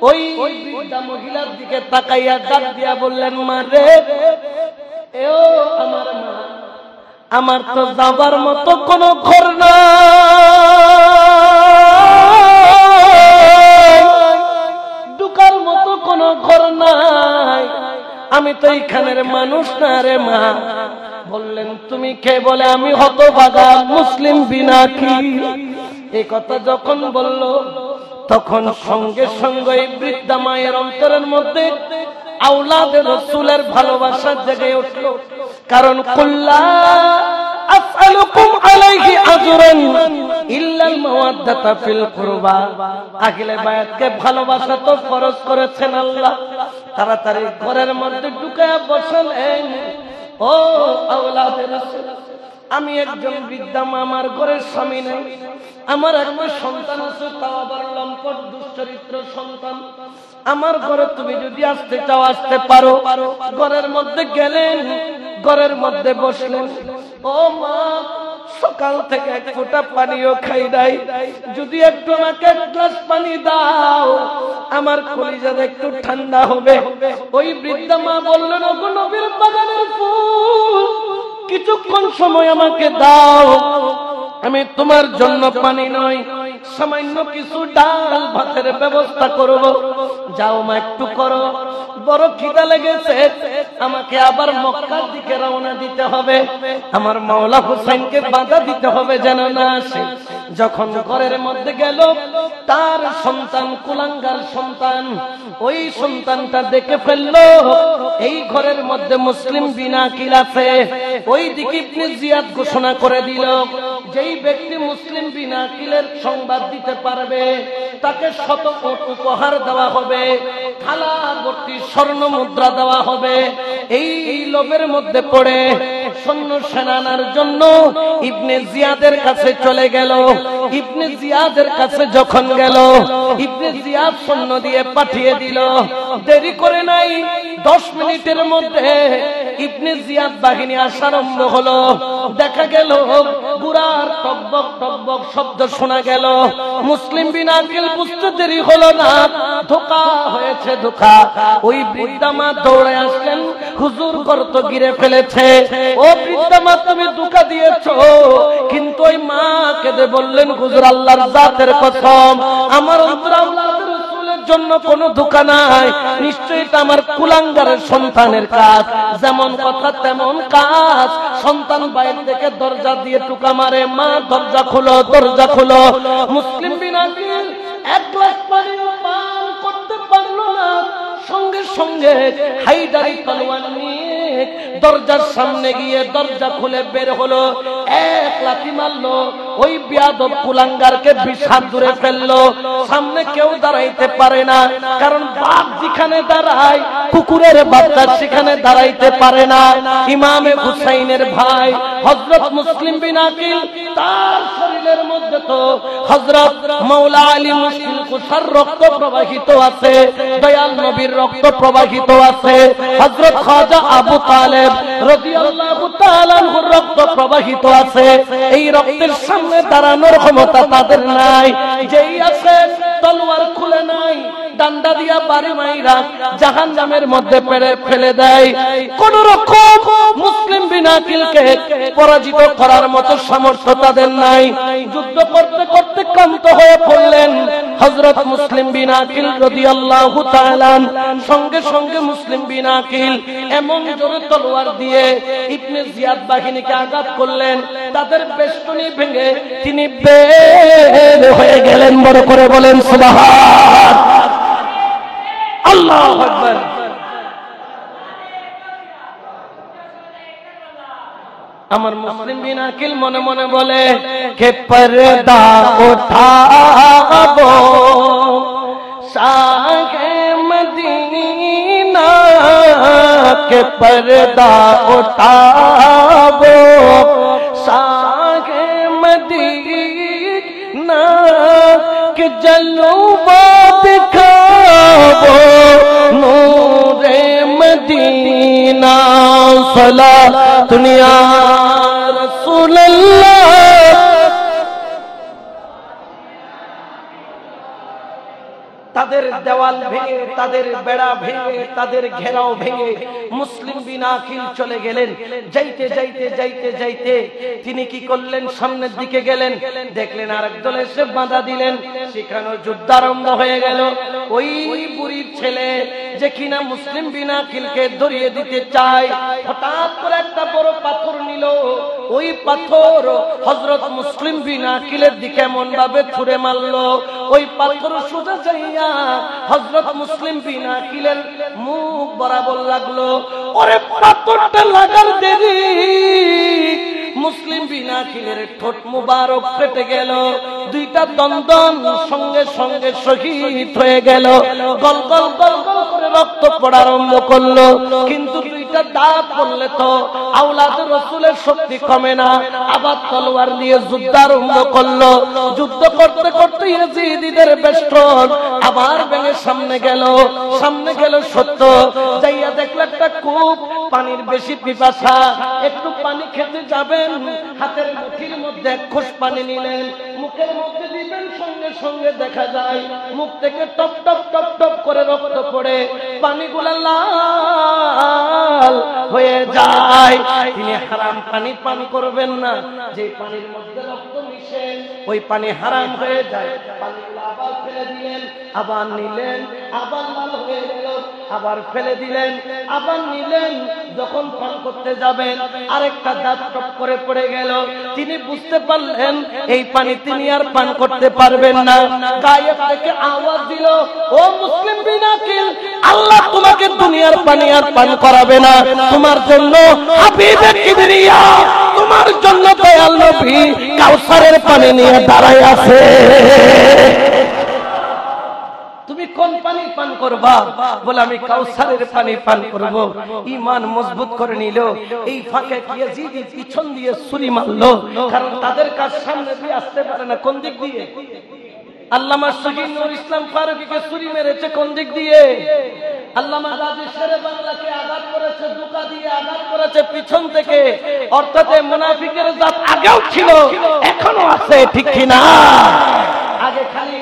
ওই বৃদ্ধা মহিলার দিকে তাকাইয়া ডাক দিয়া বললেন, মা রে, এও আমার মা, আমার তো যাবার মতো কোনো ঘর নাই, ঢুকার মতো কোনো ঘর নাই, আমি তো এইখানের মানুষ না রে মা। বললেন, তুমি কে? বলে, আমি হতভাগা মুসলিম বিন আকিল। এই কথা যখন বলল তখন সঙ্গে সঙ্গে এই বৃদ্ধা মায়ের অন্তরের মধ্যে আওলাদে রাসূলের ভালোবাসা জেগে উঠল। কারণ কুল্লা আসআলুকুম আলাইহি আজরান ইল্লাল মাওয়াদ্দাতা ফিল কুরবা, আহলে বায়াতকে ভালোবাসা তো ফরজ করেছেন আল্লাহ। তাড়াতাড়ি ঘরের মধ্যে ঢুকায়া বসলেন। ও আওলাদে রাসূল, আমি একজন বৃদ্ধা মা, আমার ঘরের স্বামী নেই, আমার একটা সন্তান আছে, তাও আবার লম্পট দুশ্চরিত্র সন্তান। আমার ঘরে তুমি যদি আসতে চাও আসতে পারো। ঘরের মধ্যে গেলেন, ঘরের মধ্যে বসলেন। ও মা, সকাল থেকে এক ফোঁটা পানিও খাই নাই, যদি একটু আমাকে এক গ্লাস পানি দাও, আমার কলিজাটা একটু ঠান্ডা হবে। ওই বৃদ্ধা মা বললেন, ওগো নবীর বাগানের ফুল, কিছুক্ষণ সময় আমাকে দাও, আমি তোমার জন্য পানি নয়, সামান্য কিছু ডাল ভাতের ব্যবস্থা করব। যাও মা, একটু করো, বড় খিদা লেগেছে, আমাকে আবার মক্কার দিকে রওনা দিতে হবে, আমার মাওলা হুসাইনকে বাধা দিতে হবে যেন না আসে। যখন ঘরের মধ্যে গেল, তার সন্তান, কুলাঙ্গার সন্তান, ওই সন্তানটা দেখে ফেললো এই ঘরের মধ্যে মুসলিম বিন আকিল আছে। ওই দিকে ইবনে জিয়াদ ঘোষণা করে দিল, যেই ব্যক্তি মুসলিম বিন আকিলের সংবাদ দিতে পারবে তাকে 100 কোটি উপহার দেওয়া হবে, থালা ভর্তি স্বর্ণ মুদ্রা দেওয়া হবে। এই লোভের মধ্যে পড়ে সৈন্য সেনানার জন্য ইবনে জিয়াদের কাছে চলে গেল। ইবনে জিয়াদের কাছে যখন গেল, ইবনে জিয়াদ সৈন্য দিয়ে পাঠিয়ে দিল। দেরি করে নাই, 10 মিনিটের মধ্যে ইবনে জিয়াদ বাহিনী আসা আরম্ভ হলো। দেখা গেল বুড়ার টকবক টকবক শব্দ শোনা গেল। মুসলিম বিন আকিল বুঝতে দেরি হলো না, ধোঁকা হয়েছে, ধোঁকা। ওই বৃদ্ধা মা দৌড়ে আসলেন, হুজুর ঘর তো গিরে ফেলেছে। ও বৃদ্ধা মা, তুমি ধোঁকা দিয়েছো। কিন্তু ওই মা কেঁদে বললেন, হুজুর আল্লাহর জাতের কসম, আমার অন্তর আওলাদের রাসূলের জন্য কোনো ধোঁকা নাই, নিশ্চয়ই এটা আমার কুলাঙ্গারের সন্তানের কাজ। যেমন কথা তেমন কাজ। সন্তান বাইরে থেকে দরজা দিয়ে টুকা মারে, মা দরজা খুলো, দরজা খুলো। মুসলিম বিন আকিল 1 গ্লাস পানিও পান করতে পারলো না। সঙ্গে সঙ্গে হাইদারি তলোয়ার নিয়ে দরজার সামনে গিয়ে দরজা খুলে বের হলো, 1 লাথি মারলো। ওই বিয়াদব কুলাঙ্গারকে 20 হাত দূরে ফেললো। সামনে কেউ দাঁড়াইতে পারে না, কারণ বাপ যেখানে দাঁড়ায় কুকুরের বাচ্চা সেখানে দাঁড়াইতে পারে না। ইমামে হুসাইনের ভাই হযরত মুসলিম বিন আকিল, তার শরীরের মধ্যে তো হযরত মাওলা আলী মুশকিল কুসার রক্ত প্রবাহিত আছে, দয়াল নবীর রক্ত প্রবাহিত আছে, হযরত খাজা আবু তালেব রাদিয়াল্লাহু তাআলা আনহুর রক্ত প্রবাহিত আছে। এই রক্তের সামনে দাঁড়ানোর ক্ষমতা তাদের নাই। যেই আছে তলোয়ার খুলে নাই, ডান্ডা দিয়া বাড়ি মাইরা জাহান্নামের মধ্যে ফেলে দেয়। কোন রকম মুসলিম বিন আকিলকে পরাজিত করার মতো সামর্থ্য তাদের নাই। যুদ্ধ করতে করতে ক্লান্ত হয়ে পড়লেন হযরত মুসলিম বিন আকিল রাদিয়াল্লাহু তাআলা। সঙ্গে সঙ্গে মুসলিম বিন আকিল এমন জোরে তলোয়ার দিয়ে ইবনে জিয়াদ বাহিনীকে আঘাত করলেন, তাদের বেষ্টনী ভেঙে তিনি বের হয়ে গেলেন। বড় করে বলেন সুবহান আল্লাহু আকবার। আমার মুসলিম বিন আকিল মনে মনে বলে কে পর্দা উঠাবো শাহে মদিনা কে পর্দা উঠাবো শাহে মদিনা কে জলওয়া দিখাবো নূরে মদিনা সালাতুন ইয়া রাসূলুল্লাহ। তাদের দেওয়াল ভেঙে, তাদের বেড়া ভেঙে, তাদের ঘেরাও ভেঙে মুসলিম বিন আকিল চলে গেলেন। যাইতে যাইতে যাইতে যাইতে তিনি কি করলেন, সামনের দিকে গেলেন, দেখলেন আরেক দল এসে বাধা দিলেন। সেখানে যুদ্ধ আরম্ভ হয়ে গেল। ওই বুড়ির ছেলে যে কিনা মুসলিম বিন আকিলকে ধরিয়ে দিতে চায়, হঠাৎ করে একটা বড় পাথর নিল। ওই পাথর হযরত মুসলিম বিন আকিলের দিকে এমন ভাবে ছুঁড়ে মারলো, ওই পাথর সোজা যাইয়া হযরত মুসলিম বিন আকিলের মুখ বরাবর লাগলো। ওরে পাথরটা লাগার দেরি মুসলিম বিন আকিলের ঠোঁট মুবারক ফেটে গেল। দুইটা দন্দন সঙ্গে সঙ্গে শহীদ হয়ে গেল। গল গল গল গল করে রক্ত পড়া আরম্ভ করলো। কিন্তু দুইটা দাঁত পড়লে তো আওলাদ রাসূলের শক্তি কমে না। আবার তলোয়ার দিয়ে যুদ্ধ আরম্ভ করলো। যুদ্ধ করতে করতে ইয়েজিদিদের বেষ্টন আবার ভেঙে সামনে গেল। সামনে গেল সত্য, যাইয়া দেখল একটা কূপ, পানির বেশি পিপাসা, একটু পানি খেতে যাবেন, হাতের মুঠির মধ্যে এক খোস পানি নিলেন, মুখের মধ্যে দিবেন, সঙ্গে সঙ্গে দেখা যায় মুখ থেকে টপ টপ টপ টপ করে রক্ত পড়ে পানিগুলা লাল হয়ে যায়। তিনি হারাম পানি পান করবেন না, যে পানির মধ্যে রক্ত মিশে ওই পানি হারাম হয়ে যায়। পানিগুলো আবার ফেলে দিলেন, আবার নিলেন, আবার লাল হয়ে গেল, আবার ফেলে দিলেন, আবার নিলেন। যখন পান করতে যাবেন আরেকটা দাঁত টপ করে পড়ে গেল। তিনি বুঝতে পারলেন এই পানি তিনি আর পান করতে পারবেন না। গায়েব থেকে আওয়াজ দিল, ও মুসলিম বিন আকিল, আল্লাহ তোমাকে দুনিয়ার পানি আর পান করাবে না। তোমার জন্য হাবিবে কিবরিয়া, তোমার জন্য দয়াল নবী কাউসারের পানি নিয়ে দাঁড়ায় আছে। তুমি কোন পানি পান করবা? বলে আমি কাউসারের পানি পান করব। ঈমান মজবুত করে নিল। এই ফাঁকে ইয়াজিদ পিছন দিয়ে ছুরি মারলো, কারণ তাদের কাজ সামনে দিয়ে আসতে পারে না। কোন দিক দিয়ে? আল্লামা শহীদ নূর ইসলাম ফারুকীকে ছুরি মেরেছে কোন দিক দিয়ে? আল্লামা গাজী শেরে বাংলাকে আঘাত করেছে, ধোঁকা দিয়ে আঘাত করেছে পিছন থেকে। অর্থাৎ মুনাফিকের জাত আগেও ছিল, এখনো আছে, ঠিক কিনা? আগে খালি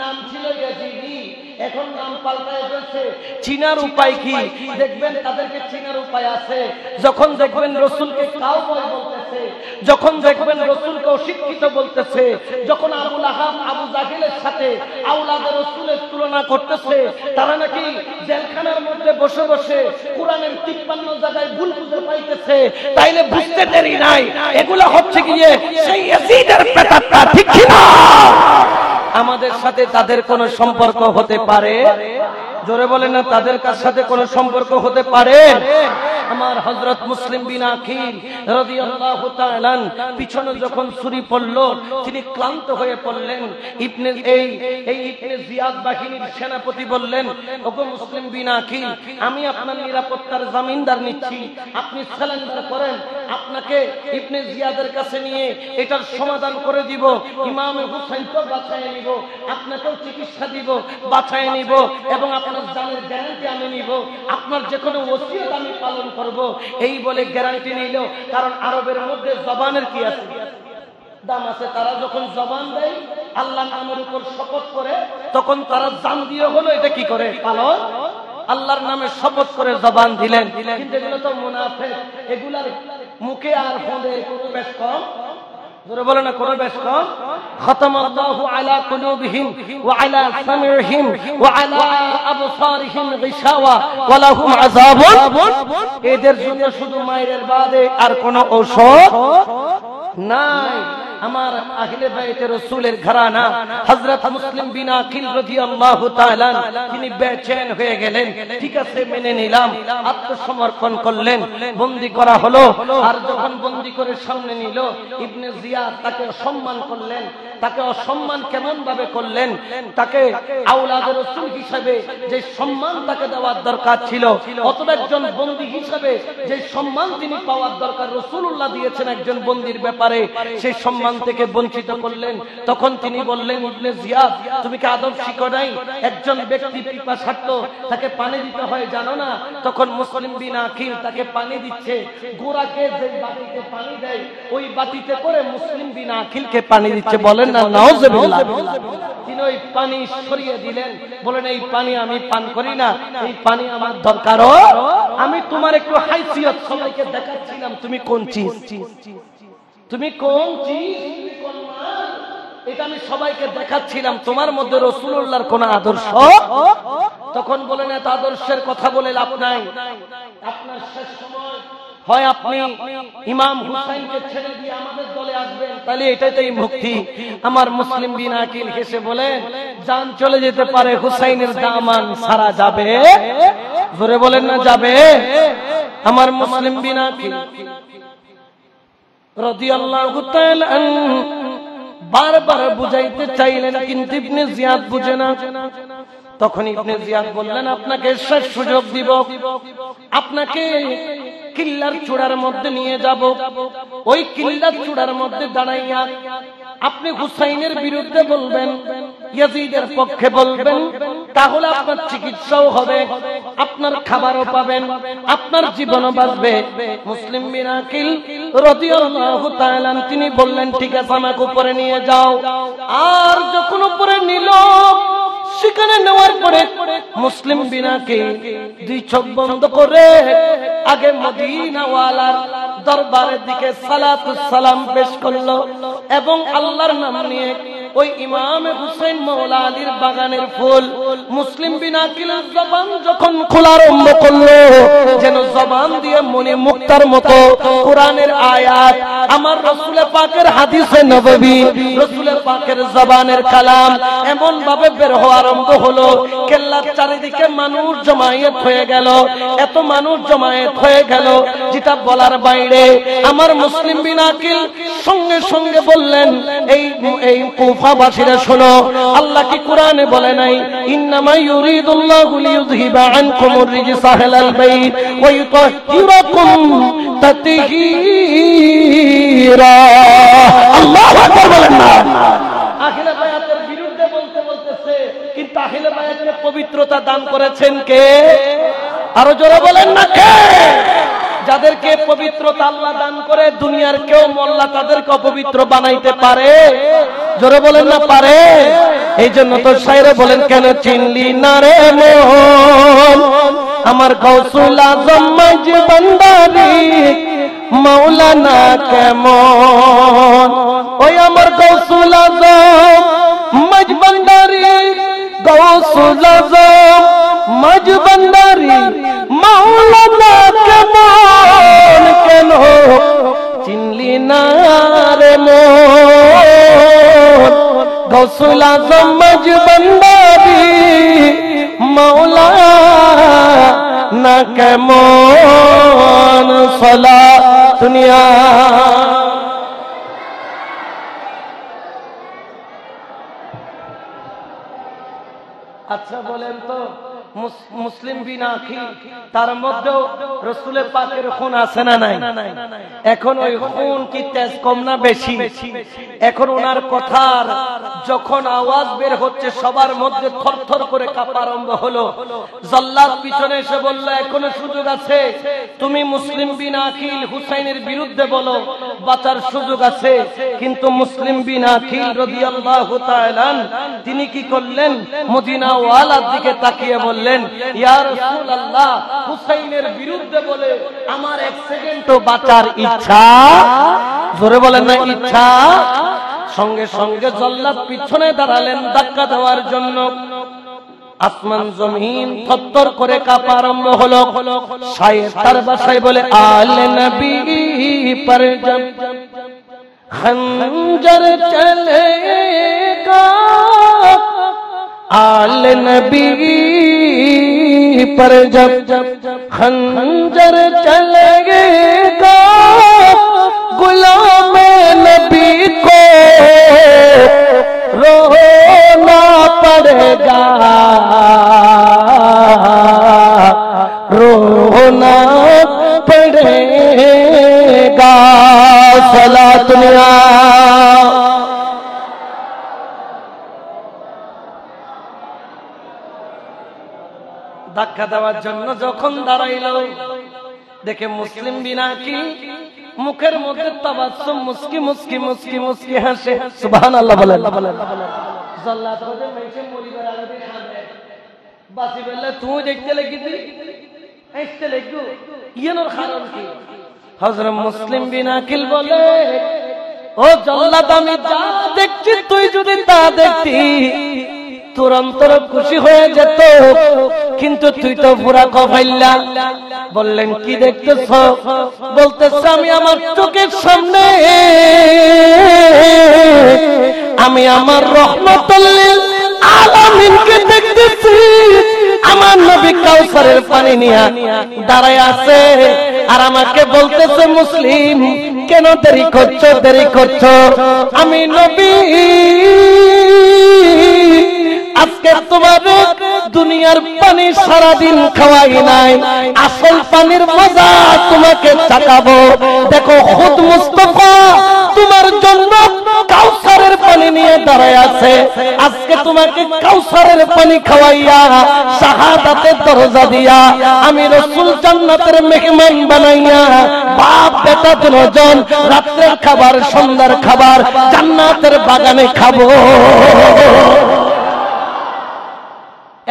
নাম ছিল ইয়াজিদি, এখন নাম পাল্টায় ফেলছে। চিনার উপায় কি? দেখবেন তাদেরকে চিনার উপায় আছে। যখন দেখবেন রাসূলকে কাউবয় বলতেছে, যখন দেখবেন রাসূলকে অশিক্ষিত বলতেছে, যখন আবু লাহাব আবু জাহেলের সাথে আওলাদের রাসূলের তুলনা করতেছে, তারা নাকি জেলখানার মধ্যে বসে বসে কোরআনের 53 জায়গায় ভুল বুঝে পাইতেছে, তাইলে বুঝতে দেরি নাই, এগুলা হচ্ছে গিয়ে সেই ইয়াজিদের পেটাটা, ঠিক কিনা? আমাদের সাথে তাদের কোনো সম্পর্ক হতে পারে? জোরে বলেন না, তাদের সাথে কোনো সম্পর্ক হতে পারে? আমার হযরত মুসলিম বিন আকিল রাদিয়াল্লাহু তাআলা পিছনে যখন ছুরি পড়ল, তিনি ক্লান্ত হয়ে পড়লেন। ইবনে জিয়াদ বাহিনীর সেনাপতি বললেন, ওগো মুসলিম বিন আকিল, আমি আপনার নিরাপত্তার জামিনদার নিচ্ছি, আপনি সারেন্ডার করেন, আপনাকে ইবনে জিয়াদের কাছে নিয়ে এটার সমাধান করে দিব। ইমাম হুসাইনকে বাঁচায় নিব, আপনাকেও চিকিৎসা দিব, বাঁচায় নিব, এবং আপনার জানের গ্যারান্টি আমি নিব, আপনার যে কোনো ওসিয়ত আমি পালন করব। এই বলে গ্যারান্টি নিল। কারণ আরবের মধ্যে জবানের কি আছে? দাম আছে। তারা যখন জবান দেয়, আল্লাহর নামের উপর শপথ করে, তখন তারা জান দিয়ে হলো এটা কি করে পালন। আল্লাহর নামে শপথ করে জবান দিলেন। কিন্তু এগুলো তো মুনাফিক, এগুলার মুখে আর ফোনে বেশ কম। জোরে বলে না, কোন বেশ কম। খতামাল্লাহু আলা কুলুবিহিম ওয়া আলা সামিহিম ওয়া আলা আবসারিহিম গিশাওয়া ওয়া লাহুম আযাবুন। এদের জন্য শুধু মায়ের বাদে আর কোনো ঔষধ নাই। আমার আহলে বাইতে রাসূলের ঘরানা হযরত মুসলিম বিন আকিল রাদিয়াল্লাহু তাআলা তিনি বেচেন হয়ে গেলেন। ঠিক আছে মেনে নিলাম, আত্মসমর্পণ করলেন, বন্দী করা হলো। আর যখন বন্দী করে সামনে নিল, ইবনে জিয়াদ তাকে সম্মান করলেন। তাকে অসম্মান কেমন ভাবে করলেন? তাকে আওলাদে রাসূল হিসেবে যে সম্মান তাকে দেওয়ার দরকার ছিল, অথবা একজন বন্দী হিসেবে যে সম্মান তিনি পাওয়ার দরকার রাসূলুল্লাহ দিয়েছেন একজন বন্দীর ব্যাপারে, সেই সম্মান থেকে বঞ্চিত করলেন। তখন তিনি বললেন, ইবনে জিয়াদ তুমি কি আদব শিখো নাই? একজন ব্যক্তি পিপাসার্ত, তাকে পানি দিতে হয় জানো না? তখন মুসলিম বিন আকিল তাকে পানি দিচ্ছে। গোরাকে যে বাটিতে পানি দেয় ওই বাটিতে করে মুসলিম বিন আকিলকে পানি দিচ্ছে। বলেন না নাউজুবিল্লাহ। তিনি ওই পানি সরিয়ে দিলেন, বলেন এই পানি আমি পান করি না, এই পানি আমার দরকার। আমি তোমার একটু হাইসিয়ত সবাইকে দেখাচ্ছিলাম, তুমি কোন চিজ, তুমি কোন চিজ, এটা আমি সবাইকে দেখাচ্ছিলাম, তোমার মধ্যে রাসূলুল্লাহর কোন আদর্শ। তখন বলেন এত আদর্শের কথা বলে লাভ নাই, আপনার শেষ সময় হয় আপনি ইমাম হুসাইনকে ছেড়ে দিয়ে আমাদের দলে আসবেন, তাহলে এটাই মুক্তি। আমার মুসলিম বিন আকিল হেসে বলেন, জান চলে যেতে পারে, হুসাইনের দামান সারা যাবে। জোরে বলেন না যাবে। আমার মুসলিম বিন আকিল রাদিয়াল্লাহু তাআলা বারবার বুঝাইতে চাইলেন, কিন্তু ইবনে জিয়াদ বুঝে না। তখন ইবনে জিয়াদ বললেন, আপনাকে শেষ সুযোগ দিব, আপনাকে কিল্লার চূড়ার মধ্যে নিয়ে যাব। ওই কিল্লার চূড়ার মধ্যে দাঁড়াইয়া আপনি হুসাইনের বিরুদ্ধে বলবেন, ইয়াজিদের পক্ষে বলবেন, তাহলে আপনার চিকিৎসাও হবে, আপনার খাবারও পাবেন, আপনার জীবনও বাঁচবে। মুসলিম বিন আকিল রাদিয়াল্লাহু তাআলা তিনি বললেন, ঠিক আছে আমাকে উপরে নিয়ে যাও। আর যখন উপরে নিল, সেখানে নেওয়ার পরে মুসলিম বিন আকিল দুই চোখ বন্ধ করে আগে মদিনা ওয়ালার দরবারের দিকে সালাতুস সালাম পেশ করলো এবং আল্লাহর নাম নিয়ে ওই ইমাম হুসাইন মাওলা আলীর বাগানের ফুল মুসলিম বিন আকিলের জবান যখন খোলা আরম্ভ করলো, যেন জবান দিয়ে মনে মুক্তার মতো কোরআনের আয়াত, আমার রাসূল পাকের হাদিসে নববী, রাসূল পাকের জবানের কালাম এমন ভাবে বের হওয়া আরম্ভ হলো, কেল্লার চারিদিকে মানুষ জমায়েত হয়ে গেল। এত মানুষ জমায়েত হয়ে গেল যেটা বলার বাইরে। আমার মুসলিম বিন আকিল সঙ্গে সঙ্গে বললেন, এই কুফাবাসীরা শোনো, আল্লাহ কি কোরআনে বলে নাই, ইন্নামা ইউরিদুল্লাহু লিইয়ুযহিবা আনকুমুর রিজসা আহলাল বাইত ওয়া ইউতাহহিরাকুম তাতহীরা। আল্লাহু আকবার বলেন না। আহলে বায়াতের বিরুদ্ধে বলতেছে, কিন্তু আহলে বায়াতের পবিত্রতা দান করেছেন কে? আরো জোরে বলেন না কে? যাদেরকে পবিত্রতা আল্লাহ দান করে, দুনিয়ার কেউ মোল্লা তাদেরকে অপবিত্র বানাইতে পারে? জোরে বলেন না পারে? এই জন্য তো শায়রে বলেন, কেন চিনলি না রে মন আমার গৌসুল আজম মাঝ বান্দারি মাওলানা কেমন। ওই আমার গৌসুল আজম মাঝ বান্দারি, গৌসুল আজম মাঝ বান্দারি মাওলানা কেমন, কেন চিনলি না রে মন গৌসুল আজম মাঝ বান্দারি মাওলানা কেমন। সালা দুনিয়া। আচ্ছা বলেন তো, মুসলিম বিন আকিল তার মধ্যেও রাসূলের পাকের খুন আছে না নাই? এখন ওই খুন কি তেজ কম না বেশি? এখন ওনার কথার যখন আওয়াজ বের হচ্ছে, সবার মধ্যে থরথর করে কাঁপা আরম্ভ হলো। জল্লাদ পিছনে এসে বলল, এখনো সুযোগ আছে, তুমি মুসলিম বিন আকিল হুসাইনের বিরুদ্ধে বলো, বাঁচার সুযোগ আছে। কিন্তু মুসলিম বিন আকিল রাদিয়াল্লাহু তাআলা তিনি কি করলেন? মদিনা ওয়ালার দিকে তাকিয়ে বললেন, ইয়া রাসূলুল্লাহ, হুসাইনের বিরুদ্ধে বলে আমার এক সেকেন্ডও বাঁচার ইচ্ছা। জোরে বলেন না ইচ্ছা। সঙ্গে সঙ্গে জল্লাদ পিছনে দাঁড়ালেন ধাক্কা দেওয়ার জন্য। আসমান জমিন থরথর করে কাঁপা আরম্ভ হলো। শায়ের তার ভাষায় বলে, আলে নবী পর জব खंजर चलेगा आल नबी पर, जब खंजर चलेगा गुलाम नबी को रोना पड़ेगा, रोना पड़ेगा। सलातुल्लाह ধাক্কা দেওয়ার জন্য যখন দাঁড়াইল, দেখে মুসলিম বিনাকিল মুখের মধ্যে তাবাসসুম, মুস্কি মুস্কি মুস্কি মুস্কি হাসে। সুবহানাল্লাহ বলেন। জাল্লাত হতে মেশে মরিবার আলাদা খাবে বাসি বললে তুই দেখতে লাগিদি এইতে লাগু ইয়ানোর কারণ কি? হযরত মুসলিম বিনাকিল বলে, ও জাল্লাত আমি যা দেখছি তুই যদি তা দেখতি তোর অন্তর খুশি হয়ে যেত, কিন্তু তুই তো পুরা কফাইল্লা। বললেন কি দেখতেছ? বলতেছ আমি আমার চোখের সামনে আমি আমার রহমাতুল লিল আলামিনকে দেখতেছি। আমার নবী কাউসারের পানি নিয়ে দাঁড়ায় আছে আর আমাকে বলতেছে, মুসলিম কেন দেরি করছো, দেরি করছো? আমি নবী আজকে তোমার দুনিয়ার পানি সারাদিন খাওয়াই নাই, আসল পানির মজা তোমাকে চাকাবো। দেখো খুদ মুস্তাফা তোমার জন্য কাউসারের পানি নিয়ে দাঁড়ায় আছে। আজকে তোমাকে কাউসারের পানি খাওয়াইয়া শাহাদাতের দরজা দিয়া আমি রাসূল জান্নাতের মেহমান বানাইয়া বাপ বেটা দুজন রাতের খাবার সন্ধ্যার খাবার জান্নাতের বাগানে খাবো।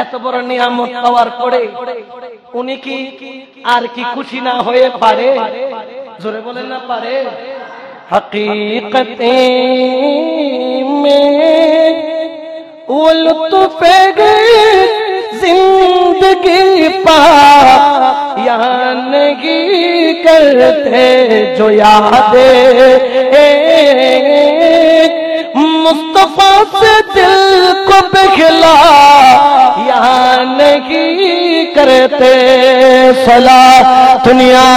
এত বড় নিয়ামত পাওয়ার পরে উনি কি আর কি খুশি না হয়ে পারে? জোরে বলেন না পারে? हकीकते में वो लुत्फ जिंदगी पा यहाँ नहीं करते जो यादे मुस्तफा से दिल को पिघला यहाँ नहीं करते सला दुनिया।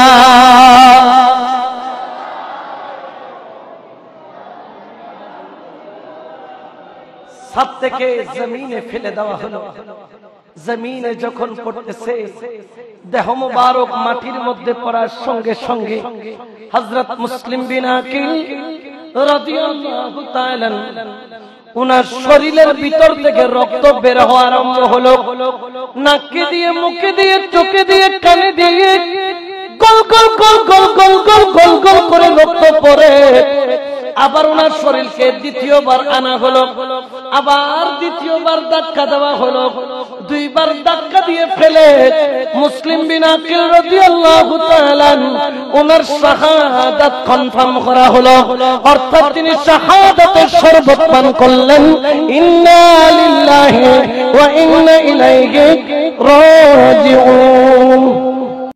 সব থেকে জমিনে ফেলে দেওয়া হলো। জমিনে যখন পড়তেছে দেহ মুবারক মাটির মধ্যে পড়ার সঙ্গে সঙ্গে হযরত মুসলিম বিন আকিল রাদিয়াল্লাহু তাআলা উনার শরীরের ভিতর থেকে রক্ত বের হওয়া আরম্ভ হলো। নাকে দিয়ে, মুখে দিয়ে, চোখে দিয়ে, কানে দিয়ে গোল গোল গোল গোল গোল গোল গোল গোল করে রক্ত পড়ে। আবার ওনার শরীরকে দ্বিতীয়বার আনা হলো, আবার দ্বিতীয়বার ধাক্কা দেওয়া হলো। দুইবার ধাক্কা দিয়ে ফেলে মুসলিম বিন আকিল রাদিয়াল্লাহু তাআলা ওনার শাহাদাত কনফার্ম করা হলো, অর্থাৎ তিনি শাহাদাতের শরবত পান করলেন। ইন্না লিল্লাহি ওয়া ইন্না ইলাইহি রাজিউন।